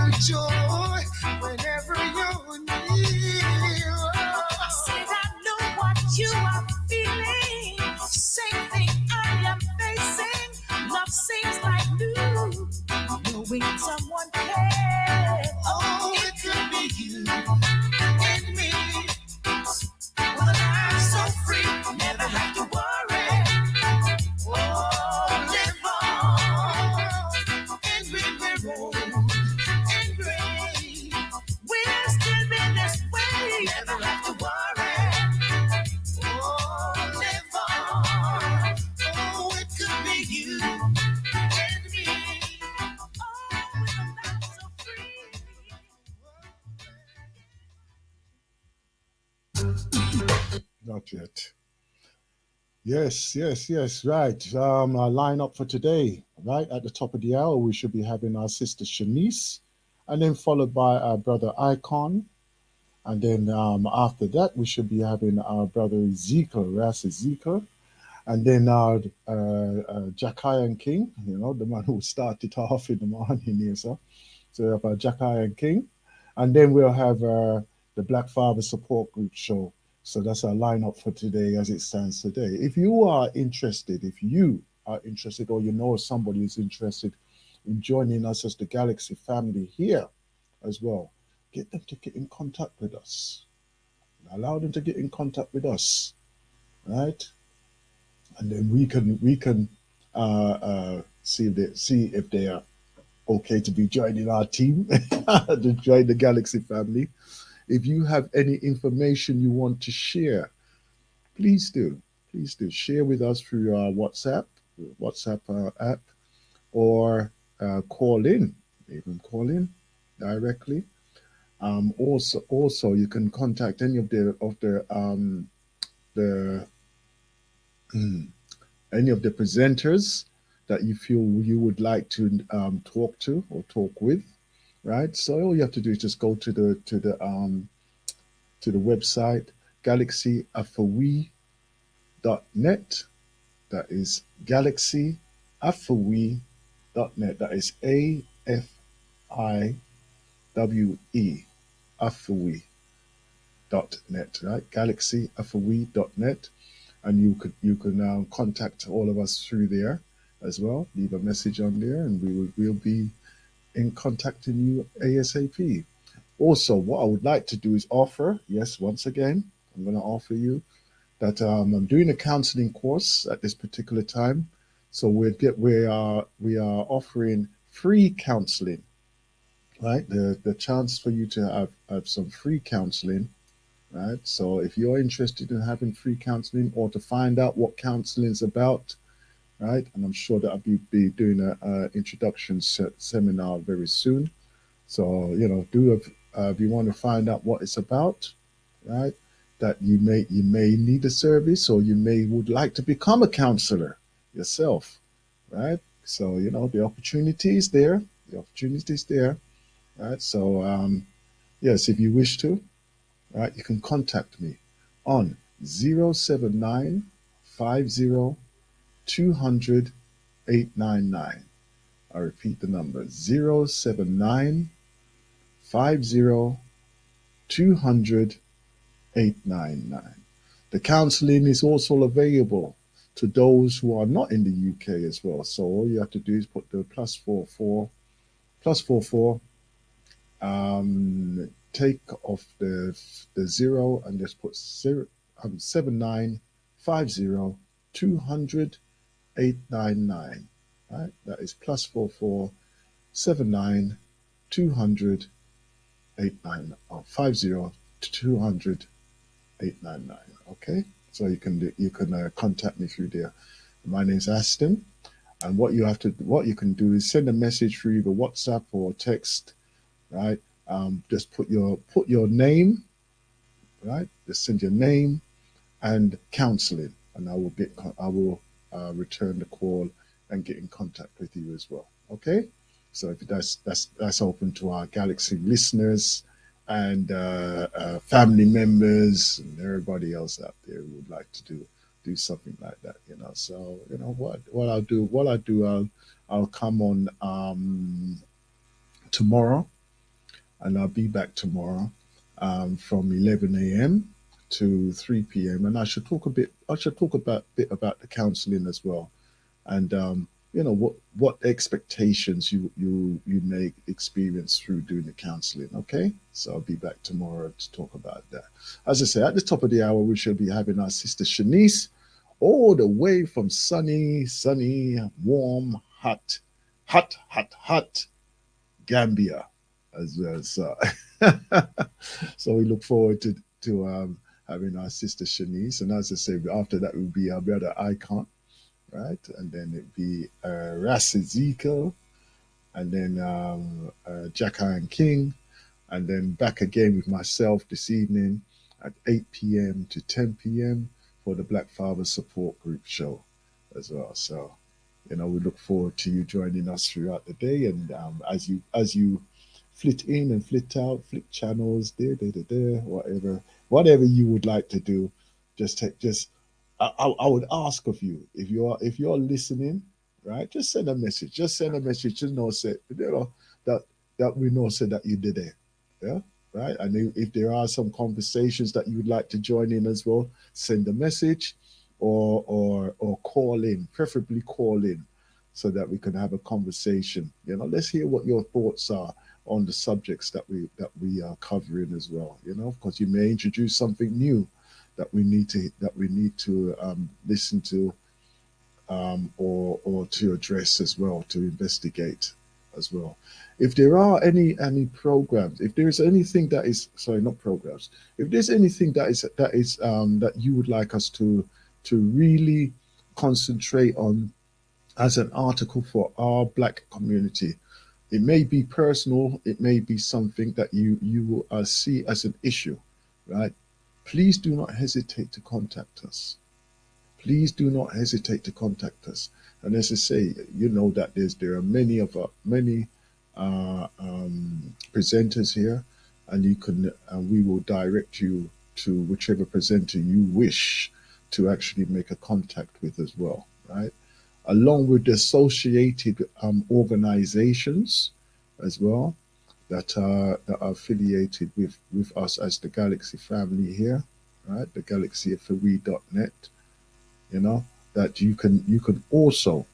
you joy whenever you're near. Said I know what you are feeling. Same thing I am facing. Love seems like new. Knowing someone cares. Oh, it could be you and me. With a life so free, never have to worry. Oh, live on and we roll and gray. We'll still be this way. Never have to worry. Oh, live on. Oh, it could be you and me. Oh, with a life so free. Not yet. Yes. Right. Our lineup for today. Right at the top of the hour, we should be having our sister Shanice, and then followed by our brother Icon, and then after that, we should be having our brother Ezekiel, Ras Ezekiel, and then our Jackian King. You know, the man who started off in the morning here, so we have our Jackian King, and then we'll have the Black Father Support Group show. So that's our lineup for today as it stands today. If you are interested, or you know somebody who's interested in joining us as the Galaxy family here as well, get them to get in contact with us. Allow them to get in contact with us, right? And then we can see if they are okay to be joining our team, to join the Galaxy family. If you have any information you want to share, please do share with us through our WhatsApp app, or call in, even call in directly. Also, you can contact any of the any of the presenters that you feel you would like to talk to or talk with. Right, so all you have to do is just go to the website galaxyafawi.net. That is galaxyafawi.net. That is AFIWE, afawi.net. Right, galaxyafawi.net, and you can contact all of us through there as well. Leave a message on there, and we'll be in contacting you ASAP. Also, what I would like to do is offer, yes, once again, I'm going to offer you that I'm doing a counseling course at this particular time. So we are offering free counseling, right? The chance for you to have some free counseling, right? So if you're interested in having free counseling or to find out what counseling is about, right? And I'm sure that I'll be doing an introduction seminar very soon. So, if you want to find out what it's about, right? That you may need a service, or you would like to become a counselor yourself, right? So, the opportunity is there. Right? So, yes, if you wish to, right, you can contact me on 07950 200 899. I repeat the number 07950 200 899. The counseling is also available to those who are not in the UK as well. So all you have to do is put the +44, take off the 0 and just put 7950 200 899. Right, that is +44 79 200 899 or 50 200 899. Okay, so you can contact me through there. My name is Aston, and what you can do is send a message through either WhatsApp or text. Right, just put your name. Right, just send your name and counseling, and I will return the call and get in contact with you as well. Okay, so if that's open to our Galaxy listeners and family members and everybody else out there who would like to do something like that. So what I'll do, I'll come on tomorrow, and I'll be back tomorrow from 11 a.m. to 3 p.m. And I should talk about the counseling as well, and what expectations you may experience through doing the counseling. Okay, so I'll be back tomorrow to talk about that. As I say, at the top of the hour, we shall be having our sister Shanice, all the way from sunny, warm, hot Gambia as well. So, so we look forward to having our sister Shanice, and as I say, after that will be our brother Icon, right? And then it'd be Ras Ezekiel, and then Jack Iron King, and then back again with myself this evening at 8 p.m. to 10 p.m. for the Black Father Support Group show as well. So, we look forward to you joining us throughout the day, and as you flit in and flit out, flick channels, whatever you would like to do, I would ask of you, if you're listening, right, just send a message. Just send a message to know that we know that you did it. Yeah, right. And if there are some conversations that you would like to join in as well, send a message or call in, preferably call in, so that we can have a conversation. Let's hear what your thoughts are on the subjects that we are covering as well. Because you may introduce something new that we need to listen to or to address as well, to investigate as well. If there are any programs, if there is anything that is not programs, if there's anything that you would like us to really concentrate on as an article for our Black community, it may be personal, it may be something that you will see as an issue, right? Please do not hesitate to contact us. Please do not hesitate to contact us. And as I say, that there are many presenters here, and we will direct you to whichever presenter you wish to actually make a contact with as well, right? Along with the associated organizations as well that are affiliated with us as the Galaxy family here, right? The GalaxyFW.net, that you can also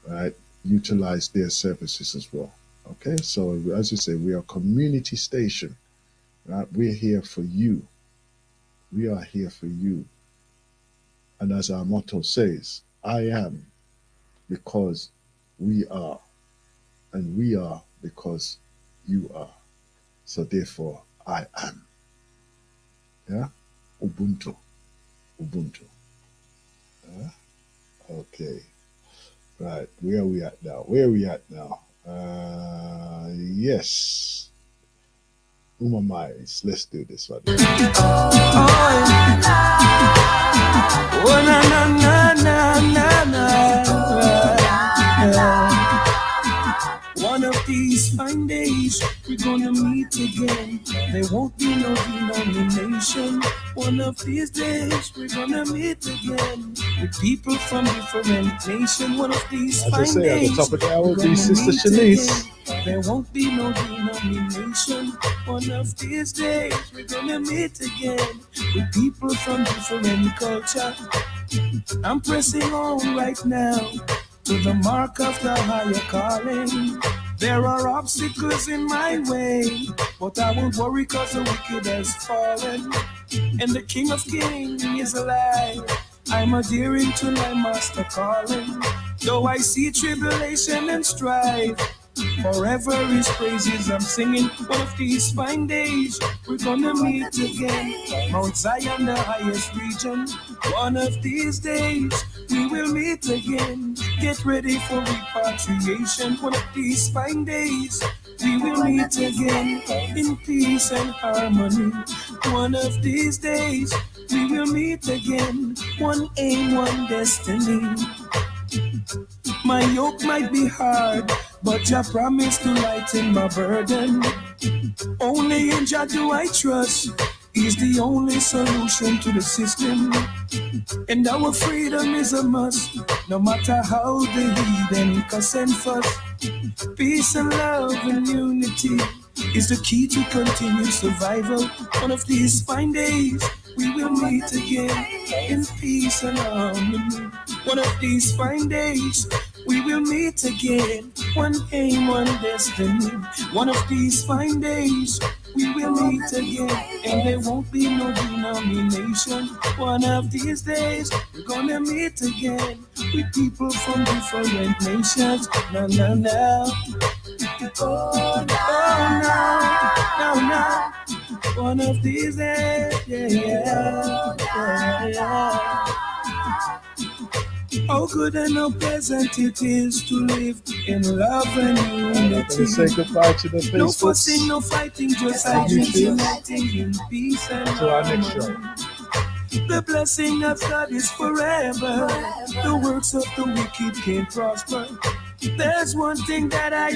right, utilize their services as well. Okay, so as you say, we are a community station, right? We're here for you. We are here for you. And as our motto says, I am because we are, and we are because you are. So therefore, I am. Yeah? Ubuntu. Okay. Right. Where are we at now? Yes. Umamais. Let's do this one. One of these fine days, we're gonna meet again. There won't be no denomination. One of these days, we're gonna meet again with people from different nations. One of these fine days, at the top of the hour, be Sister Shanice. There won't be no denomination. One of these days, we're gonna meet again with people from different culture. I'm pressing on right now to the mark of the higher calling. There are obstacles in my way, but I won't worry cause the wicked has fallen. And the King of Kings is alive. I'm adhering to my master calling. Though I see tribulation and strife, forever his praises I'm singing. One of these fine days, we're gonna meet again. Mount Zion, the highest region. One of these days, we will meet again. Get ready for repatriation. One of these fine days, we will meet again in peace and harmony. One of these days, we will meet again. One aim, one destiny. My yoke might be hard, but Jah promised to lighten my burden. Only in Jah do I trust. He's the only solution to the system. And our freedom is a must, no matter how the heathen cuss and fuss. Peace and love and unity is the key to continued survival. One of these fine days, we will meet again in peace and harmony. One of these fine days, we will meet again. One aim, one destiny. One of these fine days, we will meet again, and there won't be no denomination. One of these days, we're gonna meet again with people from different nations. Now, now, now. Oh, now, now. One of these days, yeah. How good and how pleasant it is to live in love and unity. Say goodbye to the Facebook. No fussing, no fighting, just uniting in peace and to our next show. The blessing of God is forever. The works of the wicked can't prosper. There's one thing that I